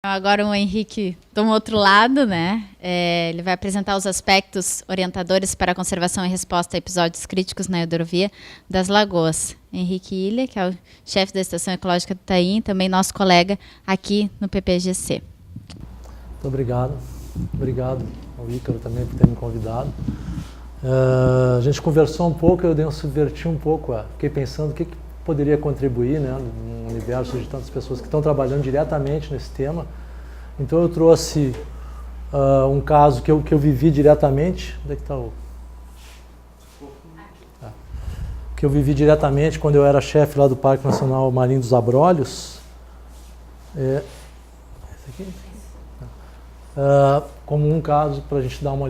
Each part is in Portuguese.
Agora o Henrique do outro lado, né? Ele vai apresentar os aspectos orientadores para a conservação e resposta a episódios críticos na hidrovia das Lagoas. Henrique Ilha, que é o chefe da Estação Ecológica do Itaim, também nosso colega aqui no PPGC. Muito obrigado. Obrigado ao Ícaro também por ter me convidado. A gente conversou um pouco, eu subverti um pouco, fiquei pensando o que poderia contribuir, né, no universo de tantas pessoas que estão trabalhando diretamente nesse tema. Então eu trouxe um caso que eu vivi diretamente. Onde é que está o... que eu vivi diretamente quando eu era chefe lá do Parque Nacional Marinho dos Abrolhos. Esse aqui? Como um caso, para a gente dar uma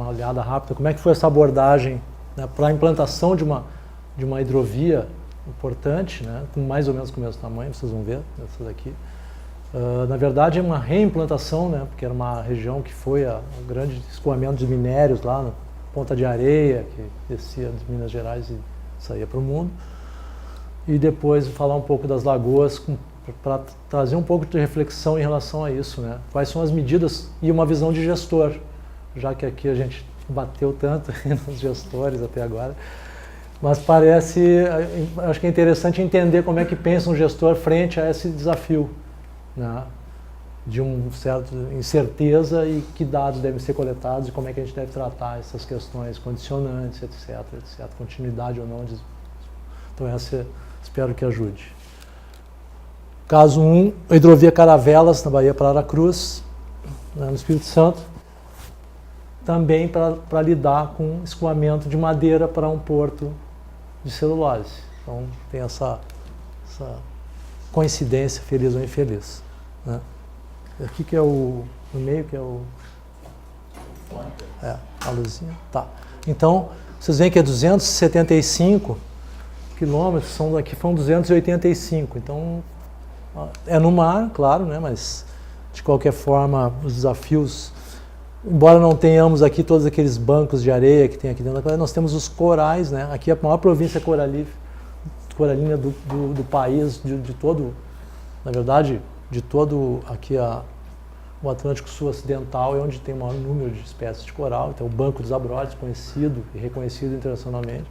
olhada rápida, como é que foi essa abordagem, né, para a implantação de uma hidrovia importante, né, com mais ou menos o mesmo tamanho, vocês vão ver, essa daqui. Na verdade é uma reimplantação, né, porque era uma região que foi um grande escoamento de minérios lá na Ponta de Areia, que descia de Minas Gerais e saía para o mundo. E depois falar um pouco das lagoas, para trazer um pouco de reflexão em relação a isso, né? Quais são as medidas e uma visão de gestor, já que aqui a gente bateu tanto nos gestores até agora. Mas acho que é interessante entender como é que pensa um gestor frente a esse desafio, né, de um certo incerteza e que dados devem ser coletados e como é que a gente deve tratar essas questões condicionantes, etc, continuidade ou não. Então essa espero que ajude. Caso 1, a hidrovia Caravelas, na Bahia para Aracruz, né, no Espírito Santo, também para lidar com escoamento de madeira para um porto de celulose. Então tem essa coincidência, feliz ou infeliz, né? Aqui que é no meio que é a luzinha. Tá. Então, vocês veem que é 275 quilômetros, aqui foram 285, então é no mar, claro, né? Mas de qualquer forma os desafios, embora não tenhamos aqui todos aqueles bancos de areia que tem aqui dentro da coisa, nós temos os corais, né? Aqui é a maior província coralina do país, de todo, na verdade, de todo aqui o Atlântico Sul Ocidental, é onde tem o maior número de espécies de coral. Então o Banco dos Abrolhos, conhecido e reconhecido internacionalmente.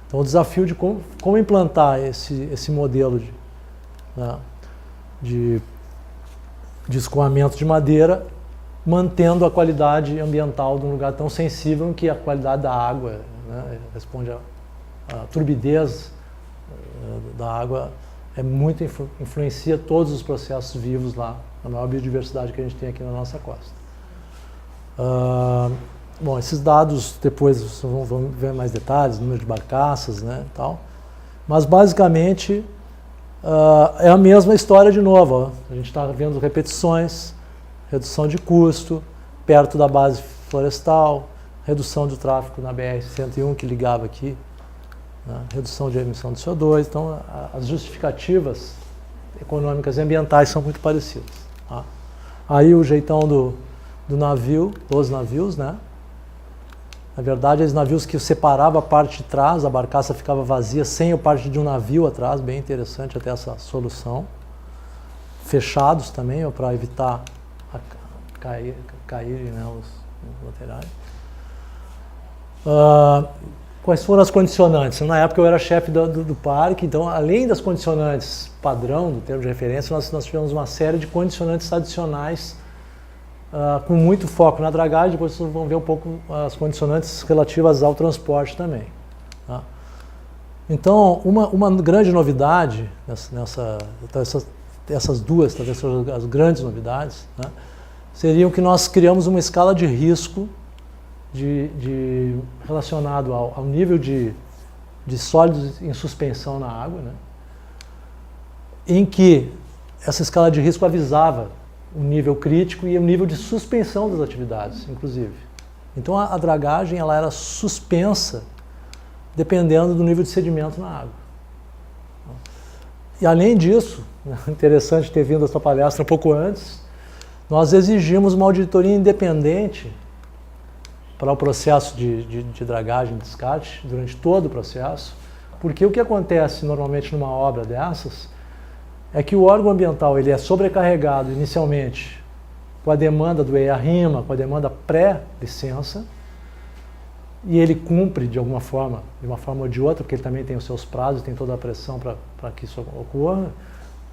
Então o desafio de como implantar esse modelo de escoamento de madeira, mantendo a qualidade ambiental de um lugar tão sensível em que a qualidade da água, né, responde a turbidez da água, influencia todos os processos vivos lá, a maior biodiversidade que a gente tem aqui na nossa costa. Bom, esses dados depois vocês vão ver mais detalhes, número de barcaças, né, tal. Mas basicamente é a mesma história de novo. Ó. A gente está vendo repetições, redução de custo, perto da base florestal, redução do tráfego na BR-101 que ligava aqui, né? Redução de emissão de CO2. Então, as justificativas econômicas e ambientais são muito parecidas. Tá? Aí o jeitão do navio, dos navios, né? Na verdade, os navios que separavam a parte de trás, a barcaça ficava vazia sem a parte de um navio atrás, bem interessante até essa solução. Fechados também, para evitar caírem, né, os laterais. Quais foram as condicionantes? Na época eu era chefe do parque, então além das condicionantes padrão, do termo de referência, nós tivemos uma série de condicionantes adicionais com muito foco na dragagem. Depois vocês vão ver um pouco as condicionantes relativas ao transporte também. Tá? Então, uma grande novidade, essas duas, talvez sejam as grandes novidades, né, seriam que nós criamos uma escala de risco relacionado ao nível de sólidos em suspensão na água, né, em que essa escala de risco avisava o nível crítico e o nível de suspensão das atividades, inclusive. Então a dragagem ela era suspensa dependendo do nível de sedimento na água. E além disso, interessante ter vindo essa palestra um pouco antes, nós exigimos uma auditoria independente para o processo de dragagem e descarte, durante todo o processo, porque o que acontece normalmente numa obra dessas é que o órgão ambiental ele é sobrecarregado inicialmente com a demanda do EIA-RIMA, com a demanda pré-licença, e ele cumpre de alguma forma, de uma forma ou de outra, porque ele também tem os seus prazos, tem toda a pressão para que isso ocorra,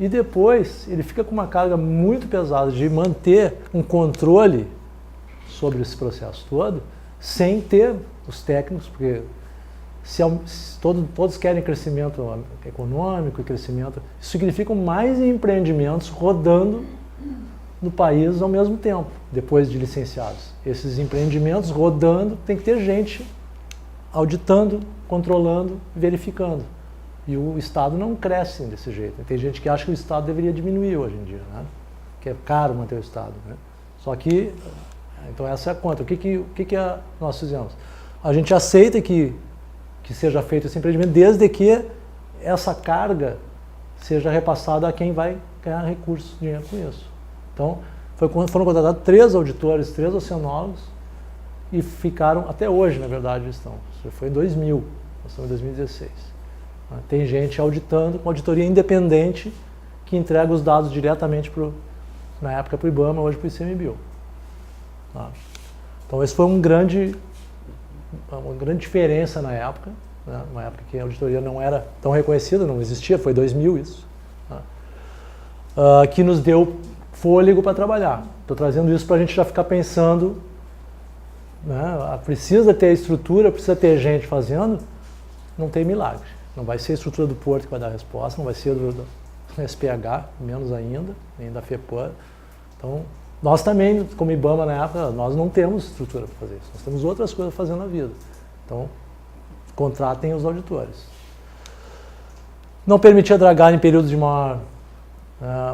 e depois ele fica com uma carga muito pesada de manter um controle sobre esse processo todo, sem ter os técnicos, porque se todos querem crescimento econômico e crescimento, isso significa mais empreendimentos rodando no país ao mesmo tempo, depois de licenciados. Esses empreendimentos rodando, tem que ter gente auditando, controlando, verificando. E o Estado não cresce desse jeito. Tem gente que acha que o Estado deveria diminuir hoje em dia, né? Que é caro manter o Estado, né? Só que, então essa é a conta. O que nós fizemos? A gente aceita que seja feito esse empreendimento, desde que essa carga seja repassada a quem vai ganhar recursos, dinheiro com isso. Então, foram contratados 3 auditores, 3 oceanólogos, e ficaram, até hoje, na verdade, estão. Isso foi em 2000, nós estamos em 2016. Tem gente auditando, com auditoria independente, que entrega os dados diretamente, na época, para o IBAMA, hoje para o ICMBio. Então, esse foi uma grande diferença na época, né? Uma época que a auditoria não era tão reconhecida, não existia, foi 2000 isso, que nos deu fôlego para trabalhar. Estou trazendo isso para a gente já ficar pensando, né? Precisa ter estrutura, precisa ter gente fazendo, não tem milagre. Não vai ser a estrutura do Porto que vai dar a resposta, não vai ser do SPH, menos ainda, nem da FEPAM. Então, nós também, como IBAMA na época, nós não temos estrutura para fazer isso. Nós temos outras coisas fazendo na vida. Então, contratem os auditores. Não permitia dragar em períodos de maior,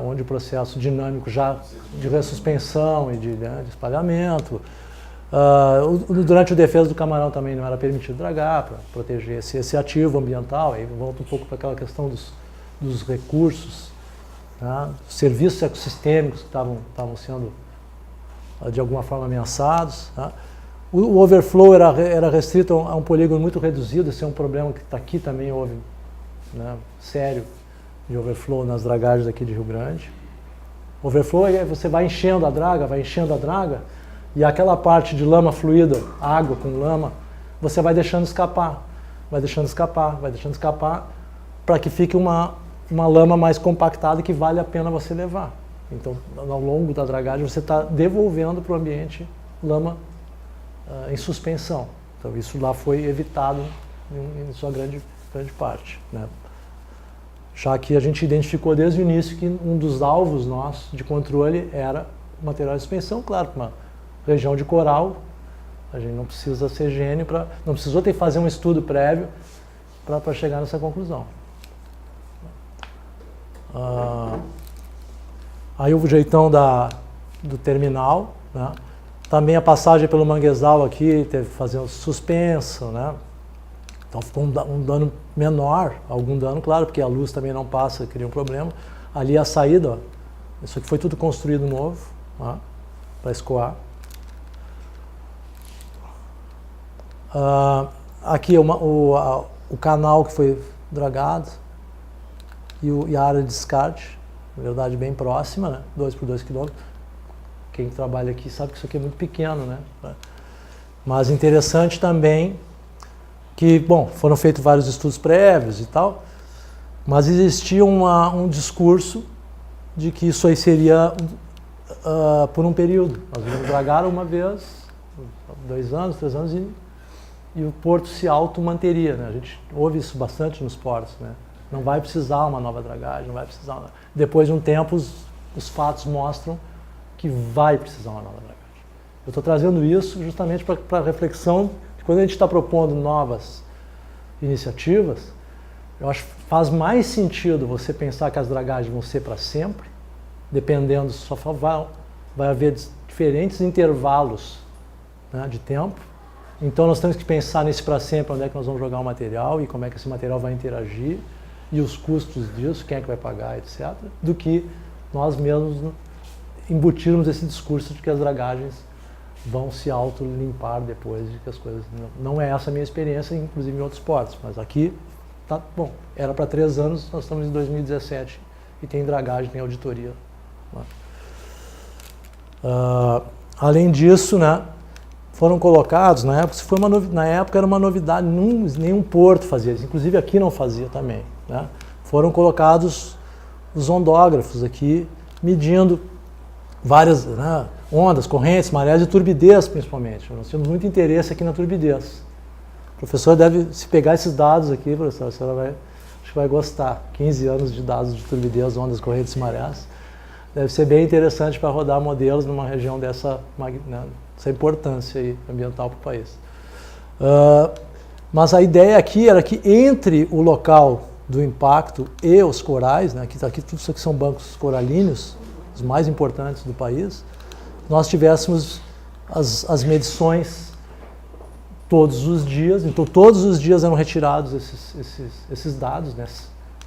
onde o processo dinâmico já de ressuspensão e de espalhamento. Durante o defesa do camarão também não era permitido dragar, para proteger esse ativo ambiental. Aí volta um pouco para aquela questão dos recursos, os serviços ecossistêmicos que estavam sendo de alguma forma ameaçados. O overflow era restrito a um polígono muito reduzido. Esse é um problema que aqui também houve, né, sério, de overflow nas dragagens aqui de Rio Grande. Overflow é você vai enchendo a draga, e aquela parte de lama fluida, água com lama, você vai deixando escapar, para que fique uma lama mais compactada que vale a pena você levar. Então, ao longo da dragagem, você está devolvendo para o ambiente lama em suspensão. Então, isso lá foi evitado em sua grande parte, né? Já que a gente identificou desde o início que um dos alvos nossos de controle era o material de suspensão, claro, uma região de coral, a gente não precisa ser gênio, não precisou ter que fazer um estudo prévio para chegar nessa conclusão. Aí o jeitão do terminal, né? Também a passagem pelo manguezal aqui, teve que fazer um suspenso, né? Então ficou um dano menor, algum dano, claro, porque a luz também não passa, cria um problema. Ali a saída, ó, isso aqui foi tudo construído novo, para escoar. Aqui o canal que foi dragado e a área de descarte, na verdade bem próxima, né? 2 por 2 quilômetros. Quem trabalha aqui sabe que isso aqui é muito pequeno, né? Mas interessante também que, bom, foram feitos vários estudos prévios e tal, mas existia um discurso de que isso aí seria por um período. Nós íamos dragar uma vez, 2 anos, 3 anos, e o porto se auto-manteria, né? A gente ouve isso bastante nos portos, né? Não vai precisar uma nova dragagem, não vai precisar. Depois de um tempo, os fatos mostram que vai precisar uma nova dragagem. Eu estou trazendo isso justamente para a reflexão de quando a gente está propondo novas iniciativas, eu acho que faz mais sentido você pensar que as dragagens vão ser para sempre, dependendo, só vai haver diferentes intervalos, né, de tempo. Então nós temos que pensar nesse para sempre, onde é que nós vamos jogar o material e como é que esse material vai interagir e os custos disso, quem é que vai pagar, etc., do que nós mesmos embutirmos esse discurso de que as dragagens vão se auto-limpar depois de que as coisas... Não é essa a minha experiência, inclusive em outros portos, mas aqui, tá bom, era para 3 anos, nós estamos em 2017 e tem dragagem, tem auditoria. Né? Além disso, né, foram colocados, na época era uma novidade, nenhum porto fazia isso, inclusive aqui não fazia também. Né? Foram colocados os ondógrafos aqui, medindo várias, né, ondas, correntes, marés e turbidez principalmente. Nós temos muito interesse aqui na turbidez. O professor deve, se pegar esses dados aqui, professor, a senhora acho que vai gostar. 15 anos de dados de turbidez, ondas, correntes e marés. Deve ser bem interessante para rodar modelos numa região dessa, né, essa importância aí ambiental para o país. Mas a ideia aqui era que entre o local do impacto e os corais, né, aqui tudo isso aqui são bancos coralíneos, os mais importantes do país, nós tivéssemos as medições todos os dias. Então todos os dias eram retirados esses dados, né,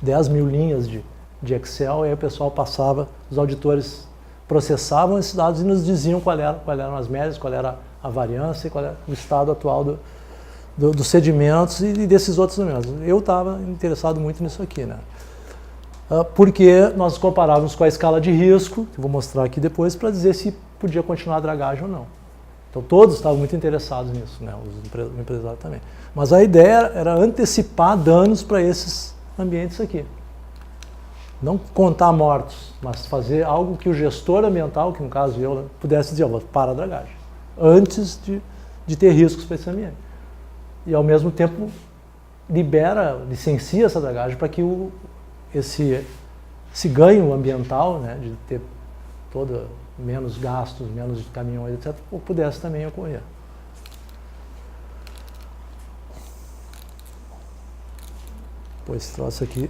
10 mil linhas de Excel, e aí o pessoal passava, os auditores processavam esses dados e nos diziam quais eram as médias, qual era a variância, qual era o estado atual dos sedimentos e desses outros elementos. Eu estava interessado muito nisso aqui, né? Porque nós comparávamos com a escala de risco, que eu vou mostrar aqui depois, para dizer se podia continuar a dragagem ou não. Então todos estavam muito interessados nisso, né? O empresário também. Mas a ideia era antecipar danos para esses ambientes aqui. Não contar mortos, mas fazer algo que o gestor ambiental, que no caso eu, né, pudesse dizer, vou parar a dragagem, antes de ter riscos para esse ambiente. E ao mesmo tempo licencia essa dragagem para que esse ganho ambiental, né, de ter menos gastos, menos caminhões, etc., pudesse também ocorrer. Pois troço aqui.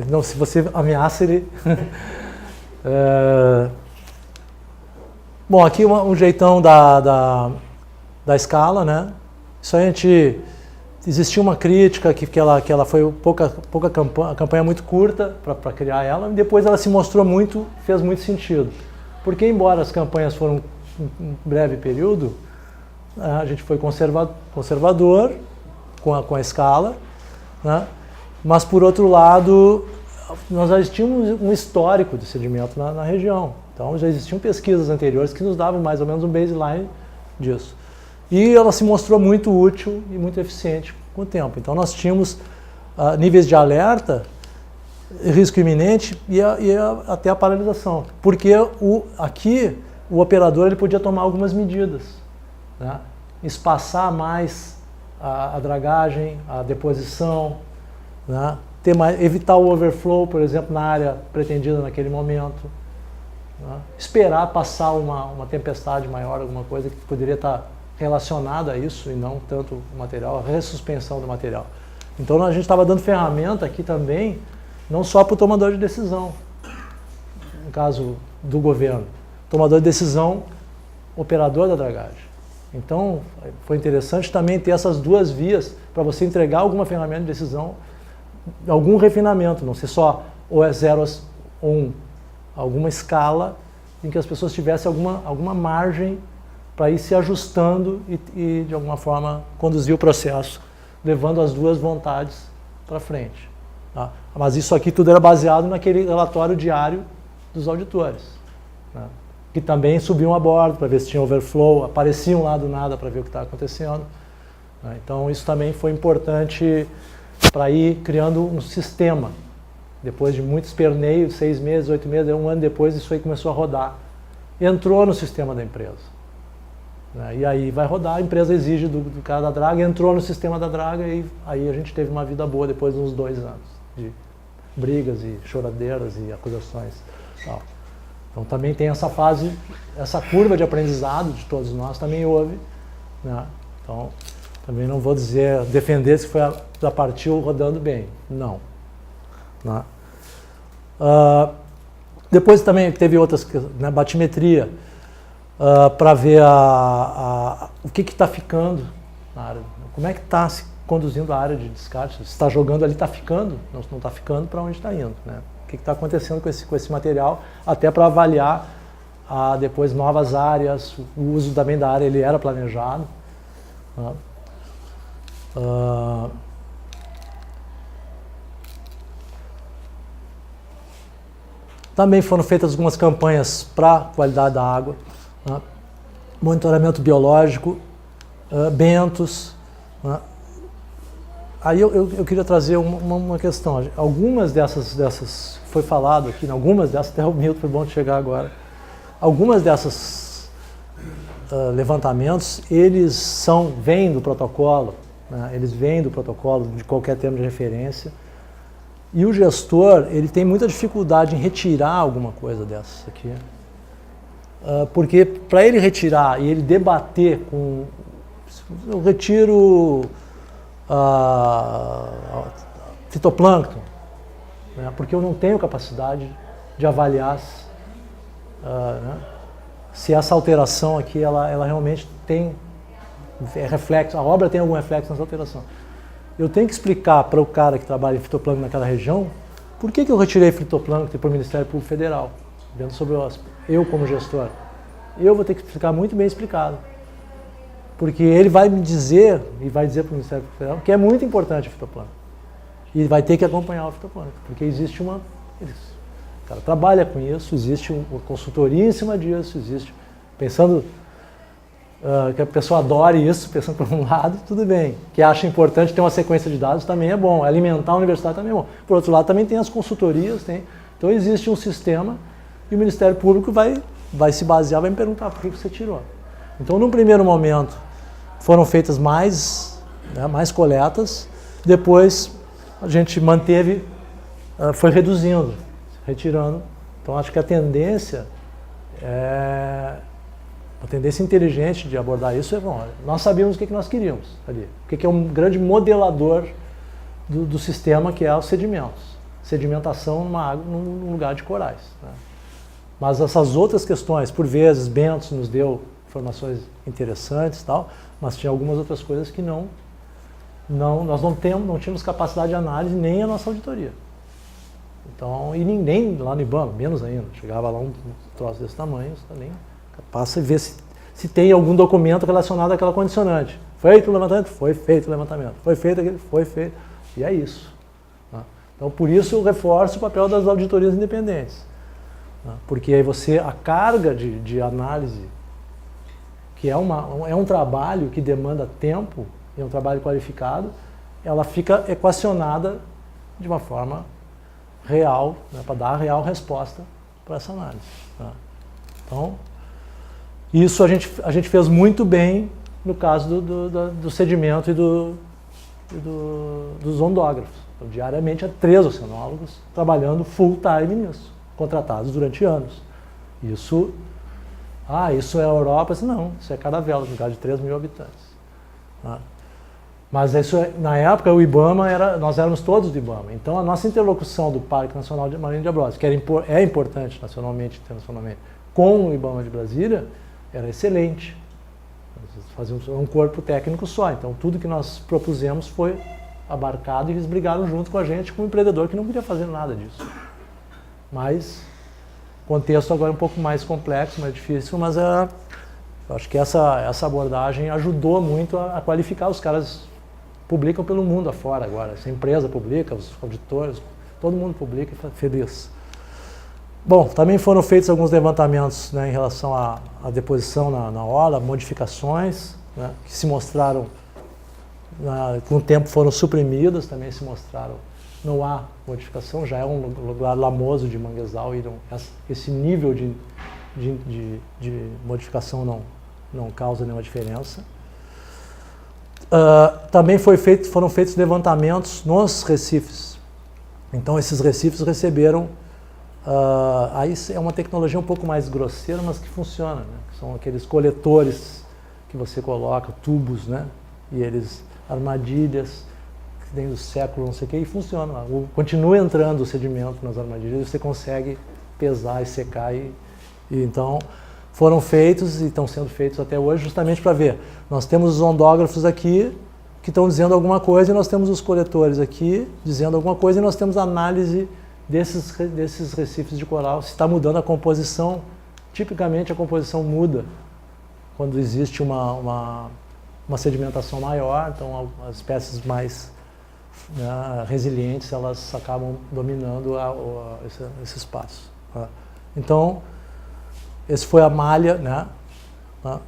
Não, se você ameaça ele. Bom, aqui um jeitão da escala, né? Isso aí existia uma crítica que ela foi pouca campanha, a campanha muito curta para criar ela, e depois ela se mostrou fez muito sentido. Porque embora as campanhas foram um breve período, a gente foi conservador com a escala, né? Mas por outro lado, nós já tínhamos um histórico de sedimento na região. Então já existiam pesquisas anteriores que nos davam mais ou menos um baseline disso. E ela se mostrou muito útil e muito eficiente com o tempo. Então nós tínhamos níveis de alerta, risco iminente e até a paralisação. Porque aqui o operador ele podia tomar algumas medidas, né? Espaçar mais a dragagem, a deposição, né? Evitar o overflow, por exemplo, na área pretendida naquele momento. Né? Esperar passar uma tempestade maior, alguma coisa que poderia estar relacionada a isso e não tanto o material, a ressuspensão do material. Então a gente estava dando ferramenta aqui também, não só para o tomador de decisão, no caso do governo, tomador de decisão, operador da dragagem. Então foi interessante também ter essas duas vias para você entregar alguma ferramenta de decisão, algum refinamento, não ser só ou é 0 ou 1, alguma escala em que as pessoas tivessem alguma margem para ir se ajustando e de alguma forma conduzir o processo, levando as duas vontades para frente. Tá? Mas isso aqui tudo era baseado naquele relatório diário dos auditores, né? Que também subiam a bordo para ver se tinha overflow, apareciam lá do nada para ver o que estava acontecendo. Né? Então isso também foi importante para ir criando um sistema. Depois de muito esperneio, 6 meses, 8 meses, 1 ano depois, isso aí começou a rodar. Entrou no sistema da empresa. Né? E aí vai rodar, a empresa exige do cara da draga, entrou no sistema da draga e aí a gente teve uma vida boa depois de uns 2 anos de brigas e choradeiras e acusações. Tal. Então também tem essa fase, essa curva de aprendizado de todos nós também houve. Né? Então também não vou defender se já partiu rodando bem. Não. Né? Depois também teve outras, né, batimetria, para ver o que está ficando na área, como é que está se conduzindo a área de descarte, se está jogando ali, está ficando, não está ficando, para onde está indo, né? O que está acontecendo com esse material, até para avaliar depois novas áreas, o uso também da área, ele era planejado. Né? Também foram feitas algumas campanhas para a qualidade da água, né? Monitoramento biológico, bentos. Né? Aí eu queria trazer uma questão. Algumas dessas, foi falado aqui, algumas dessas, até o Milton, foi bom chegar agora, algumas dessas levantamentos, eles vêm do protocolo, né? Eles vêm do protocolo de qualquer termo de referência, e o gestor, ele tem muita dificuldade em retirar alguma coisa dessas aqui, porque para ele retirar e ele debater com, eu retiro fitoplâncton, né? Porque eu não tenho capacidade de avaliar né? Se essa alteração aqui, ela realmente tem reflexo, a obra tem algum reflexo nessa alteração. Eu tenho que explicar para o cara que trabalha em fitoplâncton naquela região por que eu retirei fitoplâncton para o Ministério Público Federal, vendo sobre eu como gestor. Eu vou ter que explicar muito bem explicado. Porque ele vai me dizer, e vai dizer para o Ministério Público Federal, que é muito importante o fitoplâncton. E vai ter que acompanhar o fitoplâncton, porque existe o cara trabalha com isso, existe uma consultoria em cima disso, existe, pensando que a pessoa adore isso, pensando por um lado, tudo bem. Que acha importante ter uma sequência de dados também é bom, alimentar a universidade também é bom. Por outro lado, também tem as consultorias, então existe um sistema e o Ministério Público vai se basear, vai me perguntar por que você tirou. Então, num primeiro momento, foram feitas mais coletas, depois a gente manteve, foi reduzindo, retirando. Então, acho que a tendência inteligente de abordar isso é bom. Nós sabíamos o que nós queríamos ali, o que é um grande modelador do sistema, que é os sedimentos. Sedimentação numa água, num lugar de corais. Né? Mas essas outras questões, por vezes, Bentos nos deu informações interessantes e tal, mas tinha algumas outras coisas que nós não tínhamos capacidade de análise, nem a nossa auditoria. Então, e nem lá no IBAMA, menos ainda. Chegava lá um troço desse tamanho, você nem capaz de ver se tem algum documento relacionado àquela condicionante. Feito o levantamento? Foi feito o levantamento. Foi feito aquele? Foi feito. E é isso. Né? Então, por isso eu reforço o papel das auditorias independentes. Né? Porque aí a carga de análise, que é um trabalho que demanda tempo, é um trabalho qualificado, ela fica equacionada de uma forma real, né, para dar a real resposta para essa análise. Tá? Então, isso a gente fez muito bem no caso do sedimento e dos ondógrafos. Então, diariamente, há 3 oceanólogos trabalhando full time nisso, contratados durante anos. Isso é a Europa? Não, isso é Caravelas, um lugar de 3 mil habitantes. Tá? Mas isso, na época, o IBAMA, nós éramos todos do IBAMA. Então, a nossa interlocução do Parque Nacional de Marinha de Abrolhos, que é importante nacionalmente e internacionalmente, com o IBAMA de Brasília, era excelente. Fazíamos um corpo técnico só. Então, tudo que nós propusemos foi abarcado e eles brigaram junto com a gente, com o empreendedor que não queria fazer nada disso. Mas, o contexto agora é um pouco mais complexo, mais difícil, mas eu acho que essa abordagem ajudou muito a qualificar. Os caras publicam pelo mundo afora agora. Essa empresa publica, os auditores, todo mundo publica e feliz. Bom, também foram feitos alguns levantamentos, né, em relação à deposição na hora, modificações, né, que se mostraram, com o tempo foram suprimidas, também se mostraram, não há modificação, já é um lugar lamoso de manguezal e esse nível de modificação não causa nenhuma diferença. Também foram feitos levantamentos nos recifes. Então, esses recifes receberam... aí é uma tecnologia um pouco mais grosseira, mas que funciona. Né? São aqueles coletores que você coloca, tubos, né? E eles, armadilhas, que tem do século, não sei o que, e funciona. Continua entrando o sedimento nas armadilhas, você consegue pesar e secar. Então, foram feitos e estão sendo feitos até hoje justamente para ver. Nós temos os ondógrafos aqui que estão dizendo alguma coisa e nós temos os coletores aqui dizendo alguma coisa e nós temos a análise desses recifes de coral, se está mudando a composição. Tipicamente a composição muda quando existe uma sedimentação maior, então as espécies mais, né, resilientes, elas acabam dominando esse espaço. Tá? Então, esse foi a malha, né? Tá?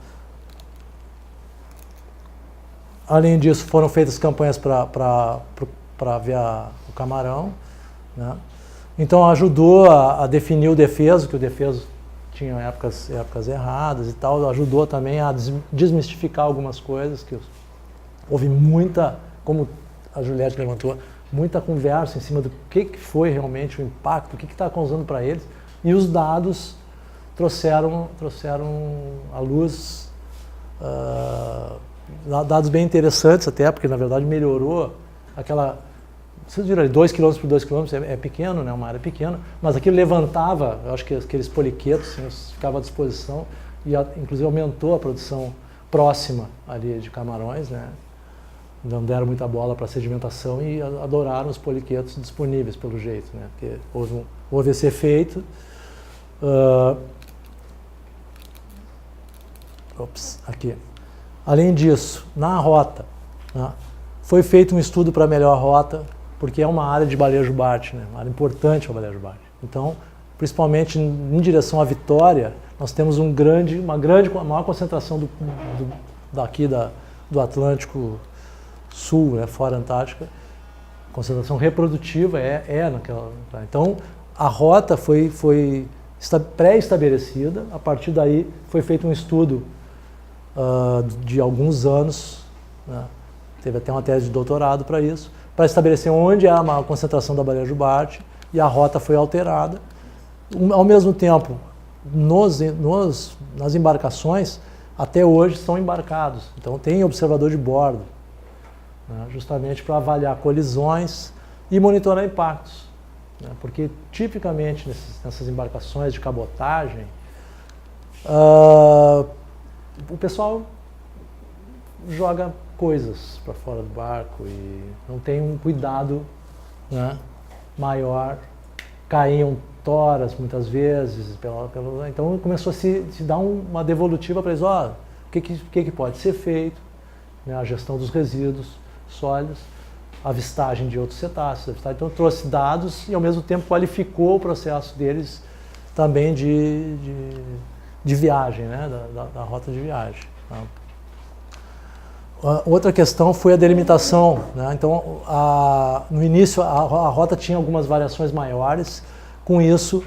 Além disso, foram feitas campanhas para ver o camarão, né? Então ajudou a definir o defeso, que o defeso tinha épocas erradas e tal, ajudou também a desmistificar algumas coisas, que houve muita, como a Juliette levantou, muita conversa em cima do que foi realmente o impacto, o que está causando para eles, e os dados trouxeram à luz dados bem interessantes até, porque na verdade melhorou aquela... Vocês viram ali, 2 km por 2 km é pequeno, né, uma área pequena, mas aquilo levantava, eu acho que aqueles poliquetos assim, ficavam à disposição e inclusive aumentou a produção próxima ali de camarões, né? Não deram muita bola para a sedimentação e adoraram os poliquetos disponíveis pelo jeito, né? Porque houve esse efeito. Aqui. Além disso, na rota, né, foi feito um estudo para a melhor rota, porque é uma área de baleia jubarte, né, uma área importante para a baleia jubarte. Então, principalmente em direção à Vitória, nós temos a maior concentração do Atlântico Sul, né, fora Antártica, concentração reprodutiva naquela... Então, a rota foi pré-estabelecida, a partir daí foi feito um estudo de alguns anos, né, teve até uma tese de doutorado para isso, para estabelecer onde era a maior concentração da baleia jubarte, e a rota foi alterada. Ao mesmo tempo, nas embarcações, até hoje são embarcados, então tem observador de bordo, né, justamente para avaliar colisões e monitorar impactos, né, porque tipicamente nessas embarcações de cabotagem, o pessoal joga coisas para fora do barco e não tem um cuidado, né, maior, caíam toras muitas vezes, então começou a se dar uma devolutiva para eles, o que pode ser feito, né, a gestão dos resíduos sólidos, avistagem de outros cetáceos, então trouxe dados e ao mesmo tempo qualificou o processo deles também de viagem, né, da rota de viagem. Tá? Outra questão foi a delimitação, né? Então, no início a rota tinha algumas variações maiores, com isso,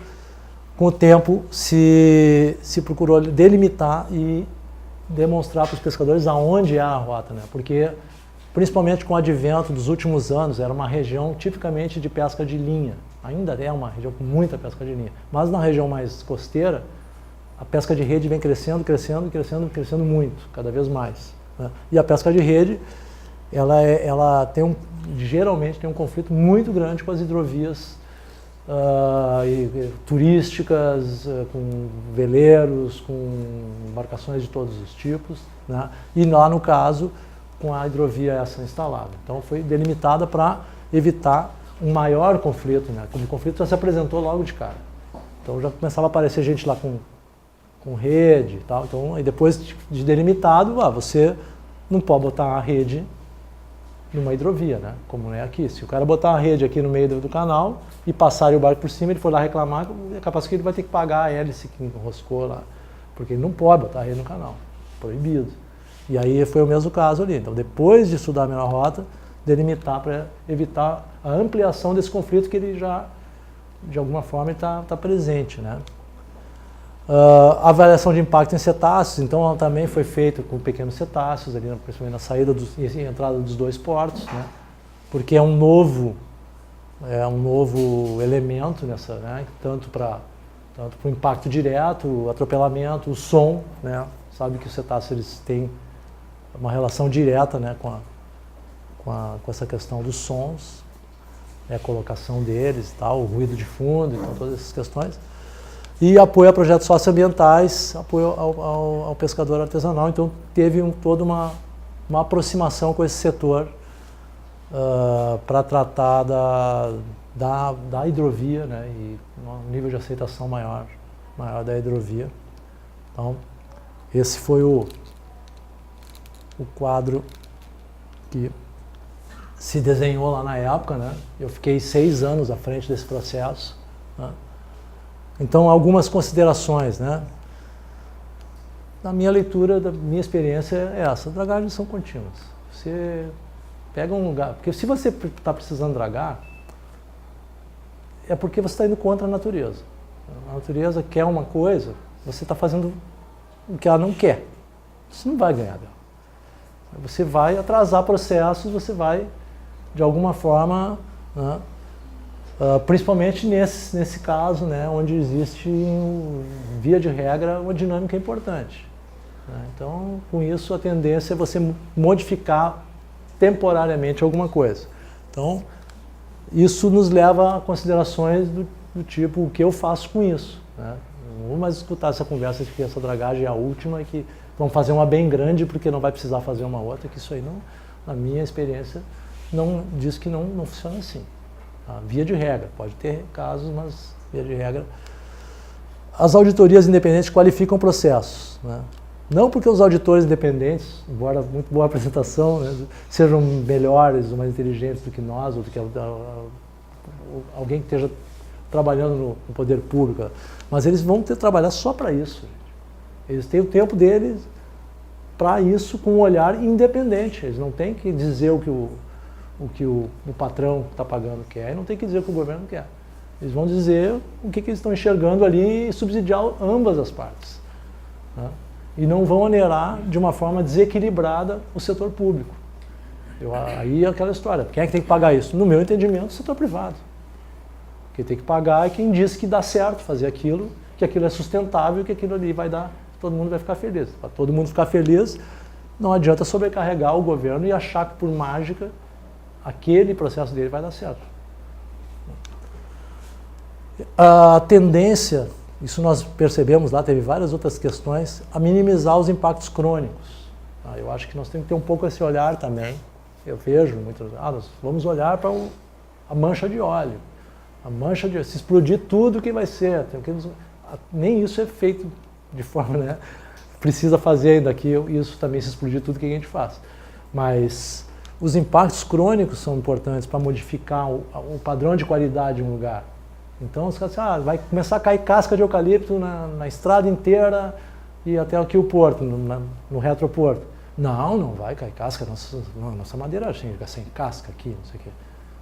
com o tempo se procurou delimitar e demonstrar para os pescadores aonde é a rota, né? Porque, principalmente com o advento dos últimos anos, era uma região tipicamente de pesca de linha, ainda é uma região com muita pesca de linha, mas na região mais costeira, a pesca de rede vem crescendo muito, cada vez mais. Né? E a pesca de rede, ela geralmente tem um conflito muito grande com as hidrovias turísticas, com veleiros, com embarcações de todos os tipos, né? E lá no caso, com a hidrovia essa instalada. Então foi delimitada para evitar um maior conflito, né? O conflito já se apresentou logo de cara. Então já começava a aparecer gente lá com rede e tal. Então, aí depois de delimitado, você não pode botar a rede numa hidrovia, né? Como é aqui. Se o cara botar a rede aqui no meio do canal e passar o barco por cima, ele for lá reclamar, é capaz que ele vai ter que pagar a hélice que enroscou lá, porque ele não pode botar a rede no canal. Proibido. E aí foi o mesmo caso ali. Então, depois de estudar a melhor rota, delimitar para evitar a ampliação desse conflito que ele já, de alguma forma, está presente, né? A avaliação de impacto em cetáceos, então também foi feito com pequenos cetáceos, ali, principalmente na saída e entrada dos dois portos, né? Porque é um novo elemento nessa, né? Tanto para o impacto direto, o atropelamento, o som, né? Sabe que os cetáceos eles têm uma relação direta, né, com essa questão dos sons, né, a colocação deles, e tal, o ruído de fundo, então todas essas questões. E apoio a projetos socioambientais, apoio ao pescador artesanal. Então teve toda uma aproximação com esse setor para tratar da hidrovia, né, e um nível de aceitação maior da hidrovia. Então esse foi o quadro que se desenhou lá na época, né? Eu fiquei 6 anos à frente desse processo, né? Então, algumas considerações, né? Na minha leitura, da minha experiência é essa: dragagens são contínuas. Você pega um lugar, porque se você está precisando dragar, é porque você está indo contra a natureza. A natureza quer uma coisa, você está fazendo o que ela não quer. Você não vai ganhar dela. Você vai atrasar processos, você vai, de alguma forma, né, principalmente nesse caso, né, onde existe, via de regra, uma dinâmica importante. Né? Então, com isso, a tendência é você modificar temporariamente alguma coisa. Então, isso nos leva a considerações do tipo, o que eu faço com isso? Né? Não vou mais escutar essa conversa de que essa dragagem é a última e que vão fazer uma bem grande porque não vai precisar fazer uma outra, que isso aí, não, na minha experiência, não diz que não funciona assim. Tá? Via de regra, pode ter casos, mas via de regra. As auditorias independentes qualificam processos. Né? Não porque os auditores independentes, embora muito boa apresentação, né, sejam melhores ou mais inteligentes do que nós, ou do que alguém que esteja trabalhando no poder público, mas eles vão ter que trabalhar só para isso. Gente. Eles têm o tempo deles para isso com um olhar independente. Eles não têm que dizer o que o patrão está pagando quer, e não tem que dizer o que o governo quer. Eles vão dizer o que eles estão enxergando ali e subsidiar ambas as partes. Né? E não vão onerar de uma forma desequilibrada o setor público. Aí é aquela história, quem é que tem que pagar isso? No meu entendimento, o setor privado. Quem tem que pagar é quem diz que dá certo fazer aquilo, que aquilo é sustentável, que aquilo ali vai dar, todo mundo vai ficar feliz. Para todo mundo ficar feliz, não adianta sobrecarregar o governo e achar que por mágica aquele processo dele vai dar certo. A tendência, isso nós percebemos lá, teve várias outras questões, a minimizar os impactos crônicos. Eu acho que nós temos que ter um pouco esse olhar também. Eu vejo muitas nós vamos olhar para a mancha de óleo. A mancha de se explodir tudo que vai ser. Nem isso é feito de forma, né? Precisa fazer ainda aqui, isso também se explodir tudo que a gente faz. Mas os impactos crônicos são importantes para modificar o padrão de qualidade de um lugar. Então, os caras vai começar a cair casca de eucalipto na estrada inteira e até aqui o porto, no retroporto. Não vai cair casca, nossa madeira fica sem casca aqui, não sei o quê.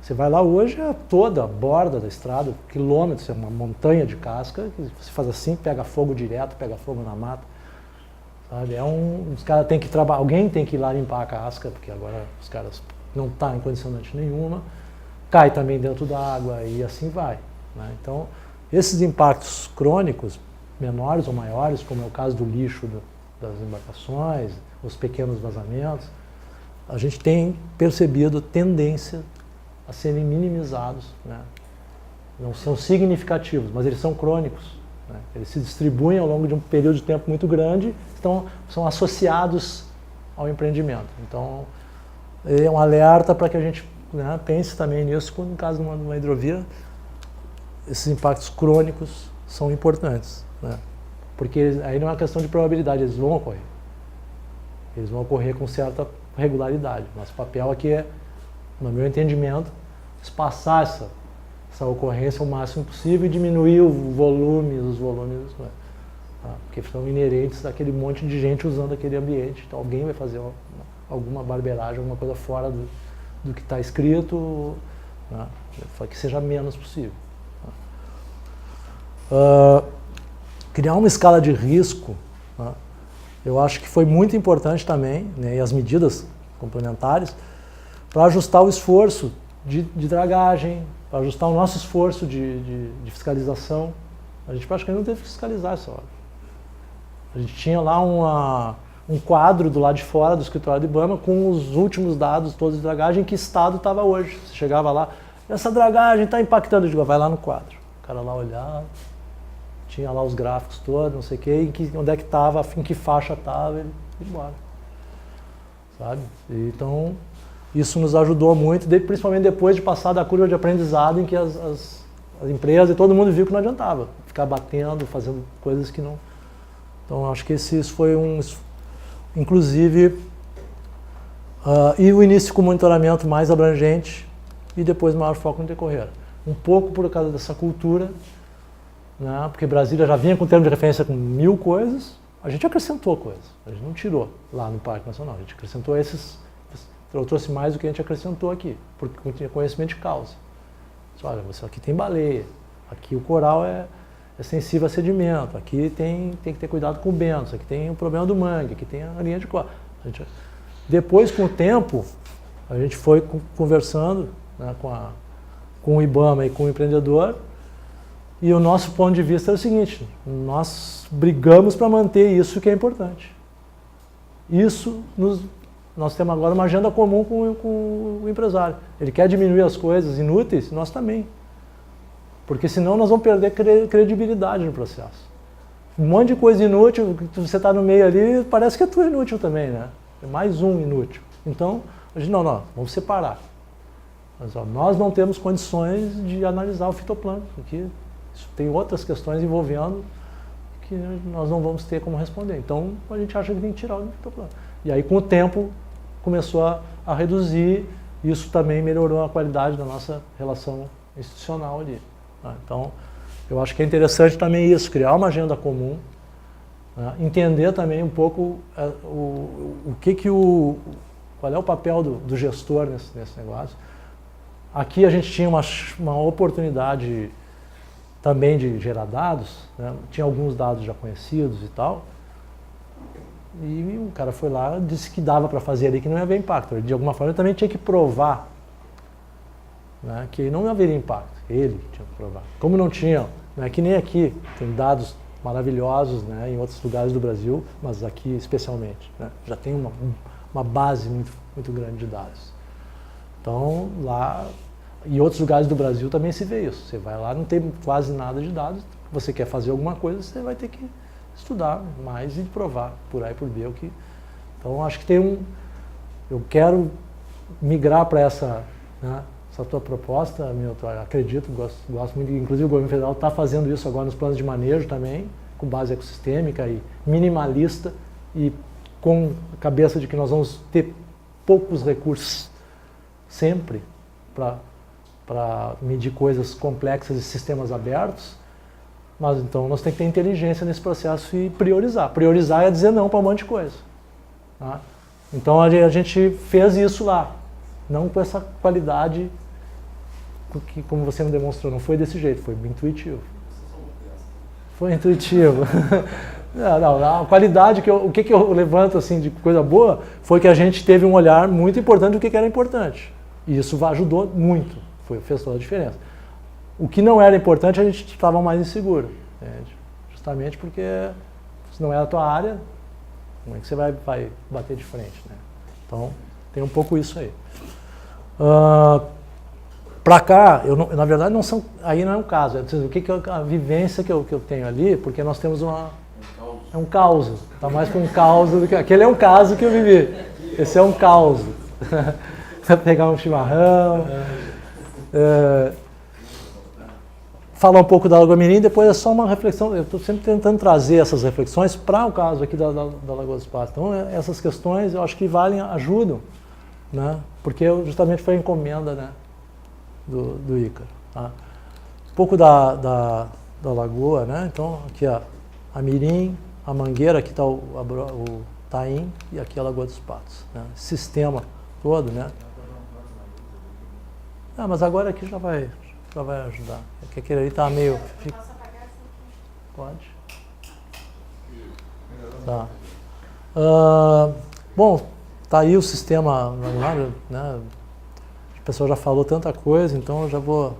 Você vai lá hoje, é toda a borda da estrada, quilômetros, é uma montanha de casca, que você faz assim, pega fogo direto, pega fogo na mata. Sabe? Os caras têm que trabalhar, alguém tem que ir lá limpar a casca, porque agora os caras não estão em condicionante nenhuma, cai também dentro da água e assim vai. Né? Então, esses impactos crônicos, menores ou maiores, como é o caso do lixo das embarcações, os pequenos vazamentos, a gente tem percebido tendência a serem minimizados. Né? Não são significativos, mas eles são crônicos. Né? Eles se distribuem ao longo de um período de tempo muito grande, são associados ao empreendimento. Então, é um alerta para que a gente, né, pense também nisso, no caso de uma hidrovia, esses impactos crônicos são importantes. Né? Porque aí não é uma questão de probabilidade, eles vão ocorrer. Eles vão ocorrer com certa regularidade. Nosso papel aqui é, no meu entendimento, espaçar essa ocorrência o máximo possível e diminuir os volumes, né? Porque são inerentes àquele monte de gente usando aquele ambiente. Então alguém vai fazer alguma barbeiragem, alguma coisa fora do que está escrito, né? Para que seja menos possível. Criar uma escala de risco, né? Eu acho que foi muito importante também, né, e as medidas complementares, para ajustar o esforço de dragagem, para ajustar o nosso esforço de fiscalização. A gente praticamente não teve que fiscalizar essa hora. A gente tinha lá um quadro do lado de fora do escritório do IBAMA com os últimos dados todos de dragagem, em que estado estava hoje. Você chegava lá, essa dragagem está impactando, eu digo, vai lá no quadro. O cara lá olhava, tinha lá os gráficos todos, não sei o quê, onde é que estava, em que faixa estava, ele ia embora. Sabe? Então, isso nos ajudou muito, principalmente depois de passar da curva de aprendizado, em que as empresas e todo mundo viu que não adiantava ficar batendo, fazendo coisas que não... Então, acho que isso foi inclusive, e o início com o monitoramento mais abrangente e depois maior foco no decorrer. Um pouco por causa dessa cultura, né? Porque Brasília já vinha com termo de referência com 1000 coisas, a gente acrescentou coisas, a gente não tirou lá no Parque Nacional, a gente acrescentou eu trouxe mais do que a gente acrescentou aqui, porque tinha conhecimento de causa. Olha, você aqui tem baleia, aqui o coral é sensível a sedimento, aqui tem que ter cuidado com o bento, aqui tem o problema do mangue, aqui tem a linha de coral. Depois, com o tempo, a gente foi conversando, né, com o IBAMA e com o empreendedor, e o nosso ponto de vista é o seguinte: nós brigamos para manter isso que é importante. Nós temos agora uma agenda comum com o empresário. Ele quer diminuir as coisas inúteis, nós também. Porque senão nós vamos perder credibilidade no processo. Um monte de coisa inútil, você está no meio ali, parece que é tudo inútil também, né? É mais um inútil. Então, a gente, não, vamos separar. Mas, nós não temos condições de analisar o fitoplâncton, porque isso tem outras questões envolvendo que nós não vamos ter como responder. Então, a gente acha que tem que tirar o fitoplâncton. E aí, com o tempo, começou a reduzir, e isso também melhorou a qualidade da nossa relação institucional ali. Né? Então, eu acho que é interessante também isso, criar uma agenda comum, né? Entender também um pouco qual é o papel do gestor nesse negócio. Aqui a gente tinha uma oportunidade também de gerar dados, né? Tinha alguns dados já conhecidos e tal, e o cara foi lá, disse que dava para fazer ali, que não ia haver impacto. De alguma forma ele também tinha que provar, né, que não haveria impacto. Ele tinha que provar. Como não tinha, não é que nem aqui, tem dados maravilhosos, né, em outros lugares do Brasil, mas aqui especialmente, né, já tem uma base muito grande de dados. Então, lá, em outros lugares do Brasil também se vê isso. Você vai lá, não tem quase nada de dados, você quer fazer alguma coisa, você vai ter que estudar mais e provar por A e por B. Então, acho que eu quero migrar para essa tua proposta, Milton. Acredito, gosto muito, inclusive o governo federal está fazendo isso agora nos planos de manejo também, com base ecossistêmica e minimalista, e com a cabeça de que nós vamos ter poucos recursos sempre para medir coisas complexas e sistemas abertos. Mas então nós temos que ter inteligência nesse processo e priorizar. Priorizar é dizer não para um monte de coisa. Tá? Então a gente fez isso lá, não com essa qualidade que, como você me demonstrou, não foi desse jeito, foi intuitivo. Foi intuitivo. Não, a qualidade, o que eu levanto assim de coisa boa, foi que a gente teve um olhar muito importante do que era importante. E isso ajudou muito, fez toda a diferença. O que não era importante, a gente estava mais inseguro, entende? Justamente porque se não é a tua área, como é que você vai bater de frente, né? Então, tem um pouco isso aí. Para cá, na verdade, aí não é um caso. O que é a vivência que eu tenho ali, porque nós temos é um caos. Está mais para um caos do que... Aquele é um caso que eu vivi. Esse é um caos. Pegar um chimarrão... falar um pouco da Lagoa Mirim, depois é só uma reflexão. Eu estou sempre tentando trazer essas reflexões para o caso aqui da Lagoa dos Patos. Então, essas questões eu acho que ajudam, né? Porque justamente foi a encomenda, né, do Ícaro. Tá? Um pouco da lagoa, né? Então, aqui a Mirim, a Mangueira, aqui está o Taim e aqui a Lagoa dos Patos. Né? Esse sistema todo, né? Mas agora aqui já vai ajudar. Porque aquele ali está meio... Posso apagar assim? Pode. Tá. Bom, tá aí o sistema, né? A pessoa já falou tanta coisa, então eu já vou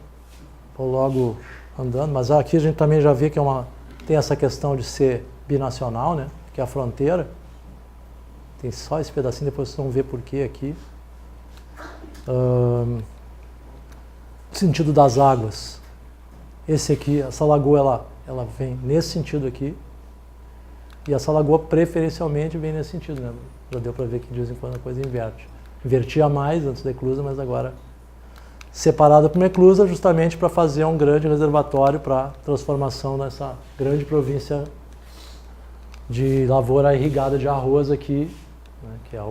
logo andando. Mas aqui a gente também já vê que tem essa questão de ser binacional, né? Que é a fronteira. Tem só esse pedacinho, depois vocês vão ver por que aqui. Sentido das águas. Esse aqui, essa lagoa, ela vem nesse sentido aqui. E essa lagoa preferencialmente vem nesse sentido, né? Já deu para ver que de vez em quando a coisa inverte. Invertia mais antes da eclusa, mas agora separada por uma eclusa justamente para fazer um grande reservatório para transformação nessa grande província de lavoura irrigada de arroz aqui, né? Que é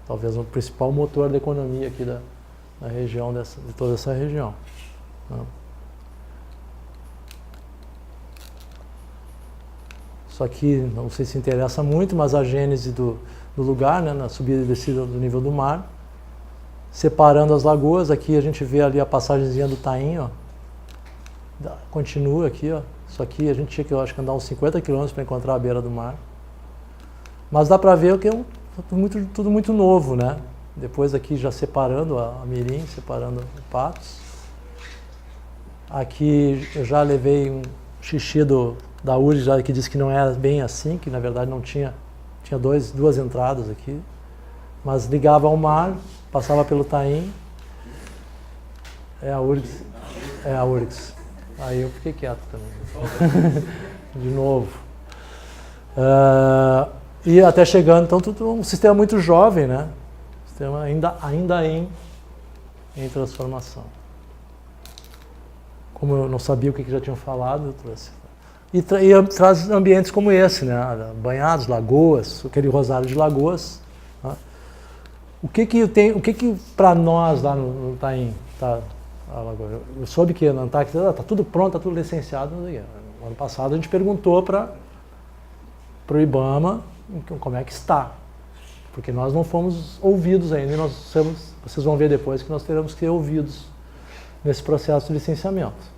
talvez o principal motor da economia aqui da região, de toda essa região. Isso aqui não sei se interessa muito, mas a gênese do lugar, né, na subida e descida do nível do mar. Separando as lagoas, aqui a gente vê ali a passagemzinha do Taim, ó. Continua aqui, ó. Isso aqui a gente tinha que, eu acho que andar uns 50 quilômetros para encontrar a beira do mar. Mas dá para ver que é tudo muito novo, né? Depois aqui já separando a Mirim, separando o Patos. Aqui eu já levei um xixi da URGS, já que disse que não era bem assim, que na verdade não tinha duas entradas aqui. Mas ligava ao mar, passava pelo Taim. É a URGS. É a URGS. Aí eu fiquei quieto também. De novo. E até chegando, então, tudo um sistema muito jovem, né? Sistema ainda em transformação. Como eu não sabia o que já tinham falado, eu trouxe. E traz ambientes como esse, né? Banhados, lagoas, aquele rosário de lagoas. Né? O que para nós lá no Taim tá? Eu soube que na Antártida está tudo pronto, está tudo licenciado. No ano passado a gente perguntou para o IBAMA como é que está, porque nós não fomos ouvidos ainda, e vocês vão ver depois que nós teremos que ser ouvidos nesse processo de licenciamento.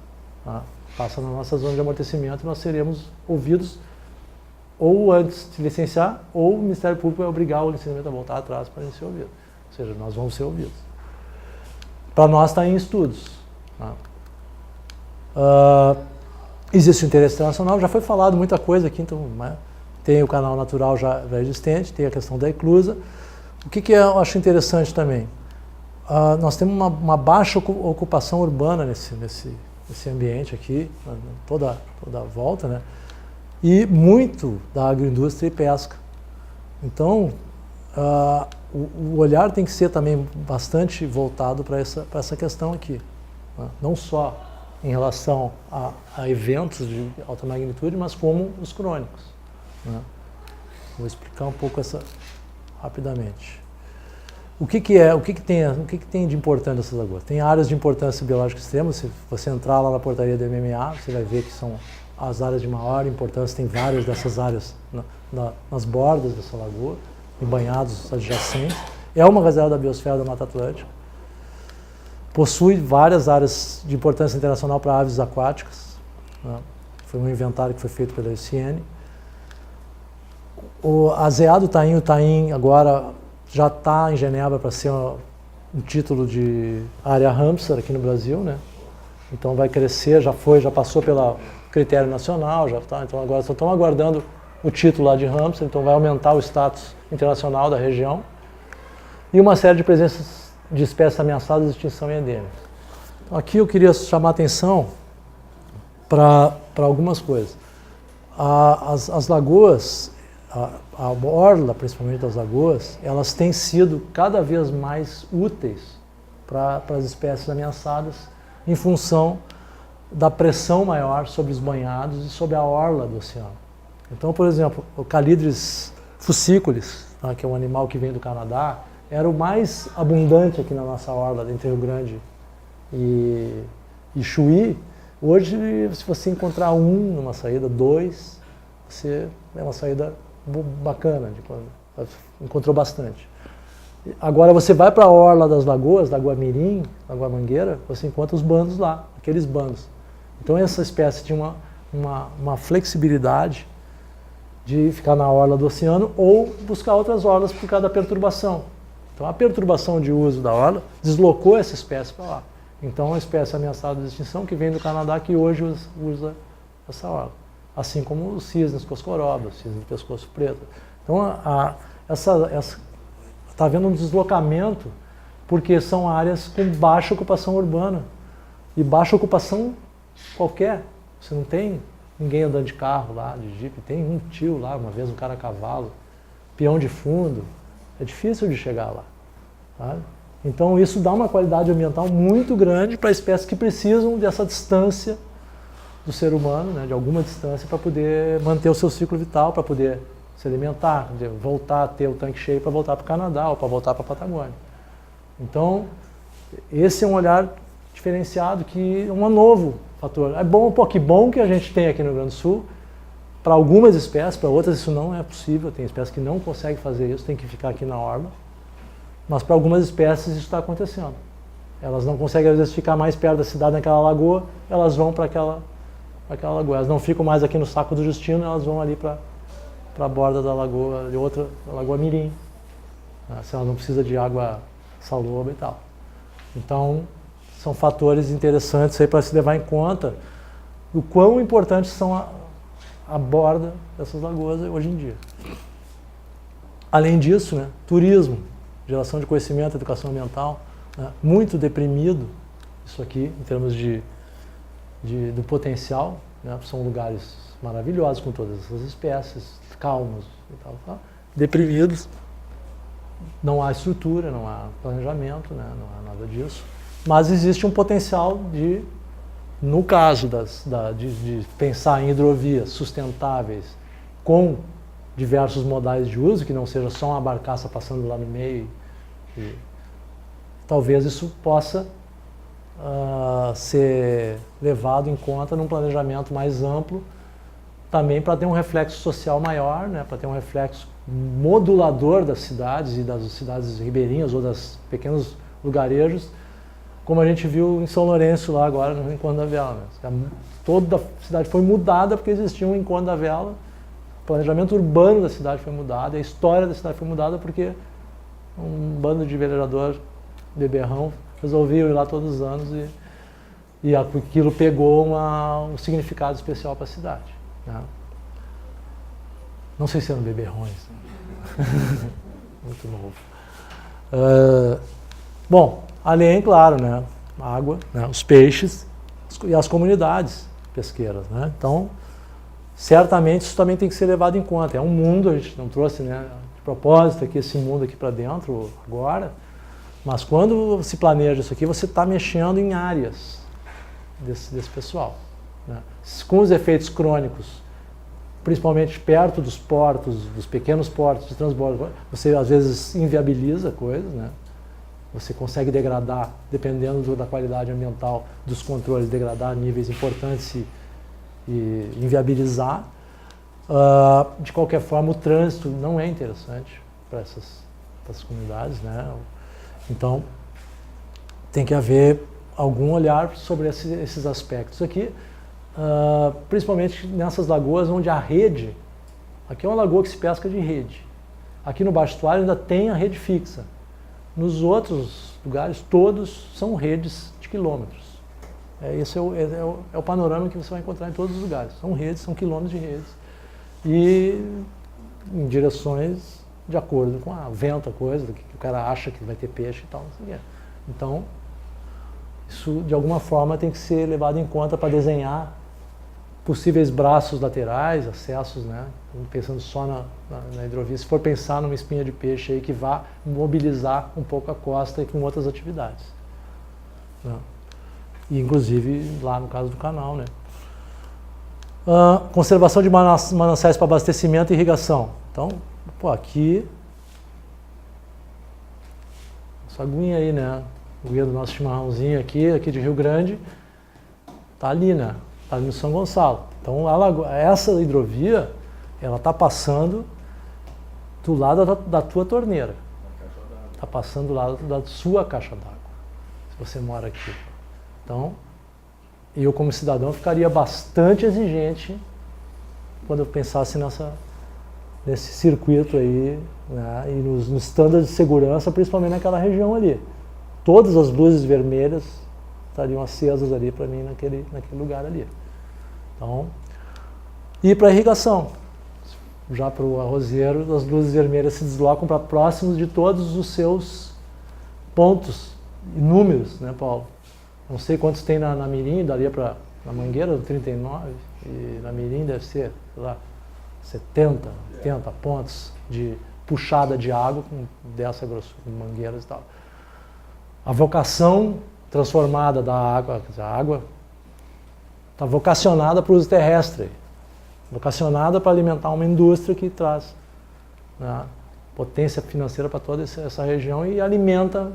Tá? Passa na nossa zona de amortecimento e nós seremos ouvidos ou antes de licenciar, ou o Ministério Público vai obrigar o licenciamento a voltar atrás para a gente ser ouvido. Ou seja, nós vamos ser ouvidos. Para nós está em estudos. Tá? Existe o interesse internacional, já foi falado muita coisa aqui, então, né? Tem o canal natural já existente, tem a questão da eclusa. O que eu acho interessante também? Nós temos uma baixa ocupação urbana nesse ambiente aqui, toda a volta, né? E muito da agroindústria e pesca. Então, o olhar tem que ser também bastante voltado para essa questão aqui. Né? Não só em relação a eventos de alta magnitude, mas como os crônicos. Né? Vou explicar um pouco rapidamente. O que tem de importante essas lagoas? Tem áreas de importância biológica extrema. Se você entrar lá na portaria do MMA, você vai ver que são as áreas de maior importância. Tem várias dessas áreas nas bordas dessa lagoa, em banhados adjacentes. É uma reserva da biosfera da Mata Atlântica. Possui várias áreas de importância internacional para aves aquáticas. Né? Foi um inventário que foi feito pela ICN. A ZEA do Taim, o Taim agora já está em Genebra para ser um título de área Ramsar aqui no Brasil, né? Então vai crescer, já passou pelo critério nacional, já está. Então agora só estão aguardando o título lá de Ramsar, então vai aumentar o status internacional da região. E uma série de presenças de espécies ameaçadas de extinção e endêmicas. Então, aqui eu queria chamar a atenção para algumas coisas. As lagoas, a orla, principalmente das lagoas, elas têm sido cada vez mais úteis para as espécies ameaçadas em função da pressão maior sobre os banhados e sobre a orla do oceano. Então, por exemplo, o Calidris fusicolis, tá, que é um animal que vem do Canadá, era o mais abundante aqui na nossa orla, entre Rio Grande e Chuí. Hoje, se você encontrar numa saída, 2, é uma saída bacana, encontrou bastante. Agora você vai para a orla das lagoas, Lagoa Mirim, Lagoa Mangueira, você encontra os bandos lá, aqueles bandos. Então essa espécie tinha uma flexibilidade de ficar na orla do oceano ou buscar outras orlas por causa da perturbação. Então a perturbação de uso da orla deslocou essa espécie para lá. Então uma espécie ameaçada de extinção que vem do Canadá que hoje usa essa orla. Assim como os cisnes coscorobas, cisne de pescoço preto. Então está havendo um deslocamento porque são áreas com baixa ocupação urbana e baixa ocupação qualquer. Você não tem ninguém andando de carro lá, de jipe, tem um tio lá, uma vez um cara a cavalo, peão de fundo, é difícil de chegar lá. Tá? Então isso dá uma qualidade ambiental muito grande para espécies que precisam dessa distância do ser humano, né, de alguma distância para poder manter o seu ciclo vital, para poder se alimentar, voltar a ter o tanque cheio para voltar para o Canadá ou para voltar para a Patagônia. Então, esse é um olhar diferenciado que é um novo fator. É bom, que bom que a gente tem aqui no Rio Grande do Sul Para algumas espécies, para outras isso não é possível, tem espécies que não conseguem fazer isso, tem que ficar aqui na orla. Mas para algumas espécies isso está acontecendo. Elas não conseguem, às vezes, ficar mais perto da cidade, naquela lagoa, elas vão para aquela lagoa. Elas não ficam mais aqui no Saco do Justino, elas vão ali para a borda da lagoa, de outra, da Lagoa Mirim. Se ela não precisa de água salobra e tal. Então, são fatores interessantes aí para se levar em conta o quão importantes são a borda dessas lagoas hoje em dia. Além disso, né, turismo, geração de conhecimento, educação ambiental, né, muito deprimido isso aqui em termos do potencial, né, são lugares maravilhosos com todas essas espécies, calmos e tal, tá? Deprimidos, não há estrutura, não há planejamento, né, não há nada disso, mas existe um potencial de, no caso de pensar em hidrovias sustentáveis com diversos modais de uso, que não seja só uma barcaça passando lá no meio, e talvez isso possa ser levado em conta num planejamento mais amplo, também para ter um reflexo social maior, né, para ter um reflexo modulador das cidades e das cidades ribeirinhas ou das pequenos lugarejos, como a gente viu em São Lourenço lá agora no Encontro da Vela. Né? Toda a cidade foi mudada porque existia um Encontro da Vela, o planejamento urbano da cidade foi mudado, a história da cidade foi mudada porque um bando de velejador beberrão resolveu ir lá todos os anos e aquilo pegou um significado especial para a cidade. Né? Não sei se eram beberrões. Muito novo. Bom, além, claro, né, a água, né, os peixes e as comunidades pesqueiras. Né? Então, certamente isso também tem que ser levado em conta. É um mundo, a gente não trouxe, né, de propósito aqui esse mundo aqui para dentro agora, mas quando se planeja isso aqui, você está mexendo em áreas desse pessoal. Né? Com os efeitos crônicos, principalmente perto dos portos, dos pequenos portos de transbordo, você às vezes inviabiliza coisas, né? Você consegue degradar, dependendo da qualidade ambiental dos controles, degradar níveis importantes e inviabilizar. De qualquer forma, o trânsito não é interessante para essas comunidades, né? Então, tem que haver algum olhar sobre esses aspectos aqui, principalmente nessas lagoas onde a rede, aqui é uma lagoa que se pesca de rede, aqui no Baixo Estuário ainda tem a rede fixa, nos outros lugares todos são redes de quilômetros. Esse é o panorama que você vai encontrar em todos os lugares, são redes, são quilômetros de redes, e em direções de acordo com a vento, a coisa, que o cara acha que vai ter peixe e tal, não sei o quê. Então, isso de alguma forma tem que ser levado em conta para desenhar possíveis braços laterais, acessos, né? Pensando só na hidrovia, se for pensar numa espinha de peixe aí que vá mobilizar um pouco a costa e com outras atividades. Né? E inclusive lá no caso do canal, né? Conservação de mananciais para abastecimento e irrigação. Então, pô, aqui, essa aguinha aí, né? O guia do nosso chimarrãozinho aqui de Rio Grande, tá ali, né? Tá ali no São Gonçalo. Então, essa hidrovia, ela tá passando do lado da tua torneira. Tá passando do lado da sua caixa d'água, se você mora aqui. Então, eu como cidadão ficaria bastante exigente quando eu pensasse nesse circuito aí, né, e nos estándares de segurança, principalmente naquela região ali. Todas as luzes vermelhas estariam acesas ali para mim naquele lugar ali. Então, e para a irrigação. Já para o arrozeiro, as luzes vermelhas se deslocam para próximos de todos os seus pontos e números, né, Paulo? Não sei quantos tem na Mirim, daria para na Mangueira, 39, e na Mirim deve ser, sei lá, 70, 80 pontos de puxada de água com dessa grossura, mangueiras e tal. A vocação transformada da água, quer dizer, a água está vocacionada para o uso terrestre, vocacionada para alimentar uma indústria que traz, né, potência financeira para toda essa região e alimenta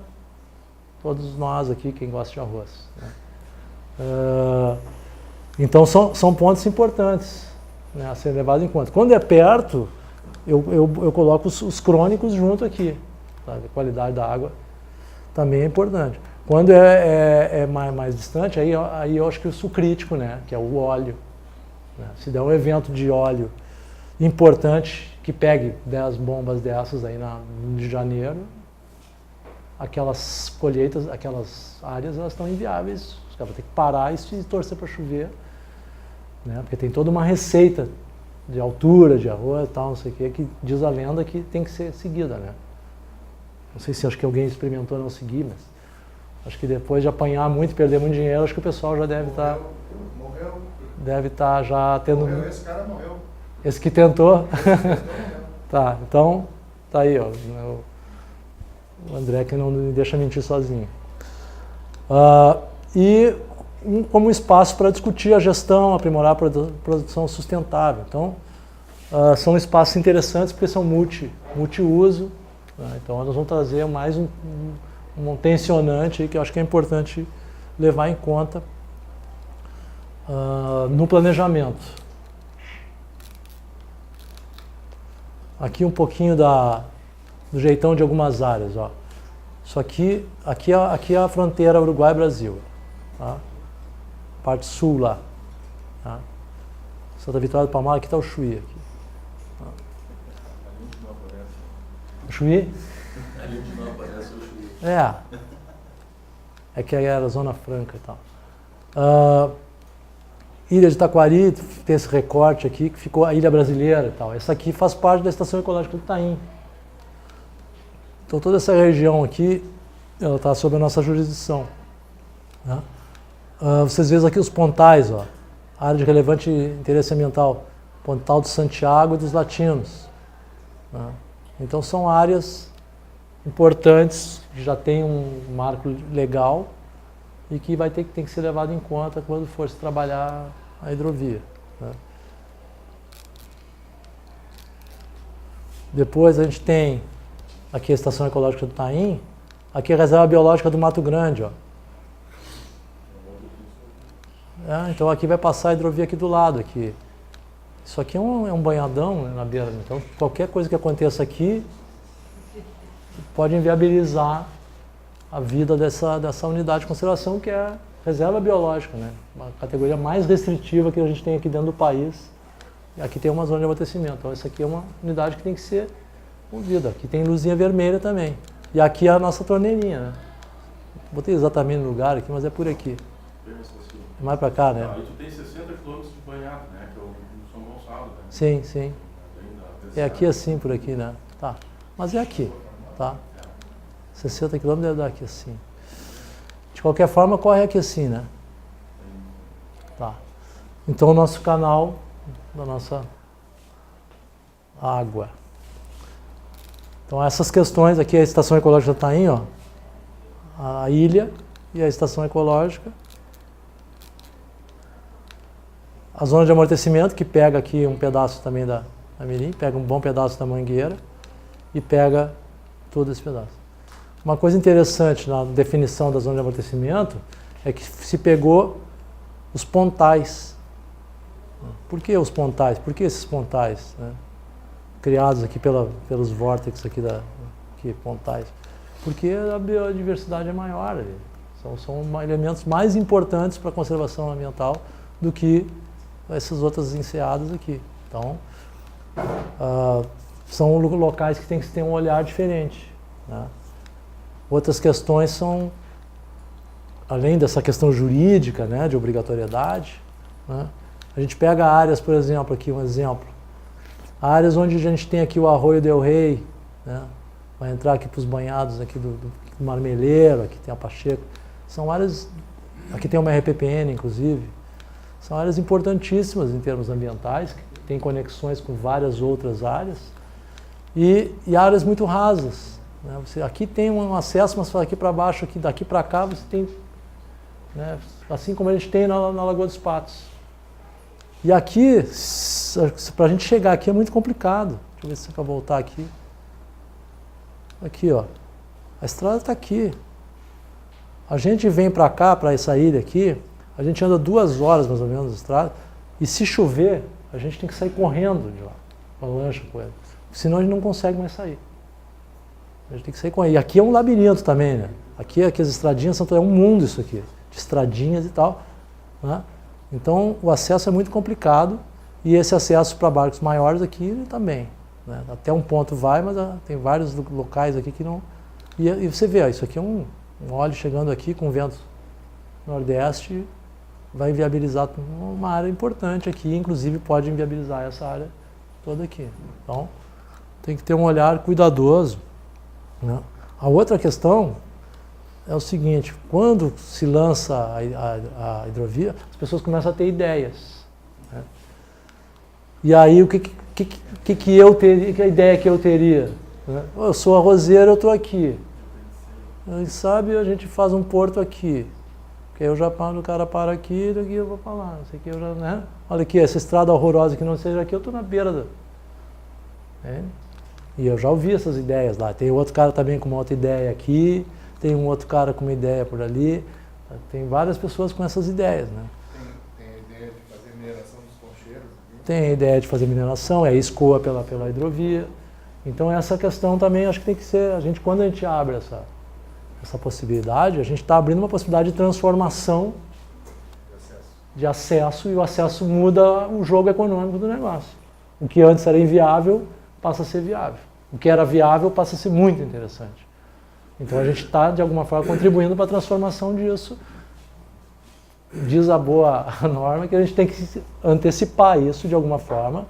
todos nós aqui, quem gosta de arroz. Né? Então são pontos importantes. né, a ser levado em conta. Quando é perto, eu coloco os crônicos junto aqui. Sabe? A qualidade da água também é importante. Quando é mais distante, aí eu acho que o crítico, né, que é o óleo. Né? Se der um evento de óleo importante, que pegue 10 bombas dessas aí de janeiro, aquelas colheitas, aquelas áreas, elas estão inviáveis. Os caras vão ter que parar e torcer para chover. Né? Porque tem toda uma receita de altura, de arroz e tal, não sei o que diz a lenda que tem que ser seguida, né? Não sei se acho que alguém experimentou não seguir, mas acho que depois de apanhar muito e perder muito dinheiro, acho que o pessoal já deve estar... Morreu. Deve estar já tendo... Morreu, esse cara morreu. Esse que tentou? Tá, então, tá aí, ó. O André que não me deixa mentir sozinho. E como espaço para discutir a gestão, aprimorar a produção sustentável. Então, são espaços interessantes porque são multiuso. Né? Então, nós vamos trazer mais um tensionante aí que eu acho que é importante levar em conta no planejamento. Aqui um pouquinho do jeitão de algumas áreas. Ó. Isso aqui é a fronteira Uruguai-Brasil. Tá? Parte sul lá. Tá? Santa Vitória do Palmar, aqui está o Chuí. Aqui. Tá? O Chuí? Ali onde não aparece o Chuí. É que aí era Zona Franca e tal. Ilha de Taquari, tem esse recorte aqui, que ficou a Ilha Brasileira e tal. Essa aqui faz parte da Estação Ecológica do Itaim. Então toda essa região aqui, ela está sob a nossa jurisdição. Né? Vocês veem aqui os pontais, ó, área de relevante interesse ambiental, Pontal de Santiago e dos Latinos. Né? Então são áreas importantes, que já tem um marco legal e que tem que ser levado em conta quando for se trabalhar a hidrovia. Né? Depois a gente tem aqui a Estação Ecológica do Itaim, aqui a Reserva Biológica do Mato Grande, ó. Então aqui vai passar a hidrovia aqui do lado. Aqui. Isso aqui é um banhadão, né, na beira. Então qualquer coisa que aconteça aqui pode inviabilizar a vida dessa unidade de conservação, que é a reserva biológica, né? Uma categoria mais restritiva que a gente tem aqui dentro do país. E aqui tem uma zona de abastecimento. Então essa aqui é uma unidade que tem que ser movida. Aqui tem luzinha vermelha também. E aqui é a nossa torneirinha, né? Botei exatamente no lugar aqui, mas é por aqui. É mais para cá, né? Aí tu tem 60 km de banhado, né? Que é o São Gonçalo, né? Sim, sim. É aqui assim, por aqui, né? Tá. Mas é aqui, tá? 60 km deve dar aqui assim. De qualquer forma, corre aqui assim, né? Tá. Então, o nosso canal da nossa água. Então, essas questões, aqui é a Estação Ecológica do Itaim, ó. A ilha e a Estação Ecológica. A zona de amortecimento, que pega aqui um pedaço também da Mirim, pega um bom pedaço da Mangueira e pega todo esse pedaço. Uma coisa interessante na definição da zona de amortecimento é que se pegou os pontais. Por que os pontais? Por que esses pontais? Né? Criados aqui pelos vórtices aqui pontais. Porque a biodiversidade é maior. São elementos mais importantes para a conservação ambiental do que essas outras enseadas aqui. Então, são locais que tem que ter um olhar diferente. Né? Outras questões são, além dessa questão jurídica, né, de obrigatoriedade, né, a gente pega áreas, por exemplo, aqui um exemplo, áreas onde a gente tem aqui o Arroio del Rei, né, vai entrar aqui para os banhados aqui do Marmeleiro, aqui tem a Pacheco, são áreas, aqui tem uma RPPN inclusive, são áreas importantíssimas em termos ambientais, que têm conexões com várias outras áreas, e áreas muito rasas. Né? Aqui tem um acesso, mas aqui para baixo, aqui, daqui para cá, você tem, né, assim como a gente tem na Lagoa dos Patos. E aqui, para a gente chegar aqui é muito complicado. Deixa eu ver se é para voltar aqui. Aqui, ó. A estrada está aqui. A gente vem para cá, para essa ilha aqui, a gente anda 2 horas mais ou menos na estrada, e se chover, a gente tem que sair correndo de lá, com a lancha com ele. Senão a gente não consegue mais sair. A gente tem que sair correndo. E aqui é um labirinto também, né? Aqui as estradinhas é um mundo isso aqui, de estradinhas e tal, né? Então o acesso é muito complicado e esse acesso para barcos maiores aqui também, né? Até um ponto vai, mas tem vários locais aqui que não... E você vê, ó, isso aqui é um óleo chegando aqui com vento nordeste, vai inviabilizar uma área importante aqui, inclusive pode inviabilizar essa área toda aqui. Então tem que ter um olhar cuidadoso, né? A outra questão é o seguinte, quando se lança a hidrovia, as pessoas começam a ter ideias, né? E aí eu teria, que a ideia que eu teria? Né? Eu sou arrozeiro, eu estou aqui. Aí, sabe, a gente faz um porto aqui. Porque eu já paro, o cara para aqui, daqui eu vou para lá. Isso aqui eu já, né? Olha aqui, essa estrada horrorosa que não seja aqui, eu estou na beira da... É? E eu já ouvi essas ideias lá. Tem outro cara também com uma outra ideia aqui, tem um outro cara com uma ideia por ali. Tem várias pessoas com essas ideias, né? Tem a ideia de fazer mineração dos concheiros? Tem a ideia de fazer mineração, escoa pela hidrovia. Então essa questão também acho que tem que ser, quando a gente abre essa possibilidade, a gente está abrindo uma possibilidade de transformação de acesso, e o acesso muda o jogo econômico do negócio. O que antes era inviável passa a ser viável. O que era viável passa a ser muito interessante. Então a gente está, de alguma forma, contribuindo para a transformação disso. Diz a boa norma que a gente tem que antecipar isso de alguma forma,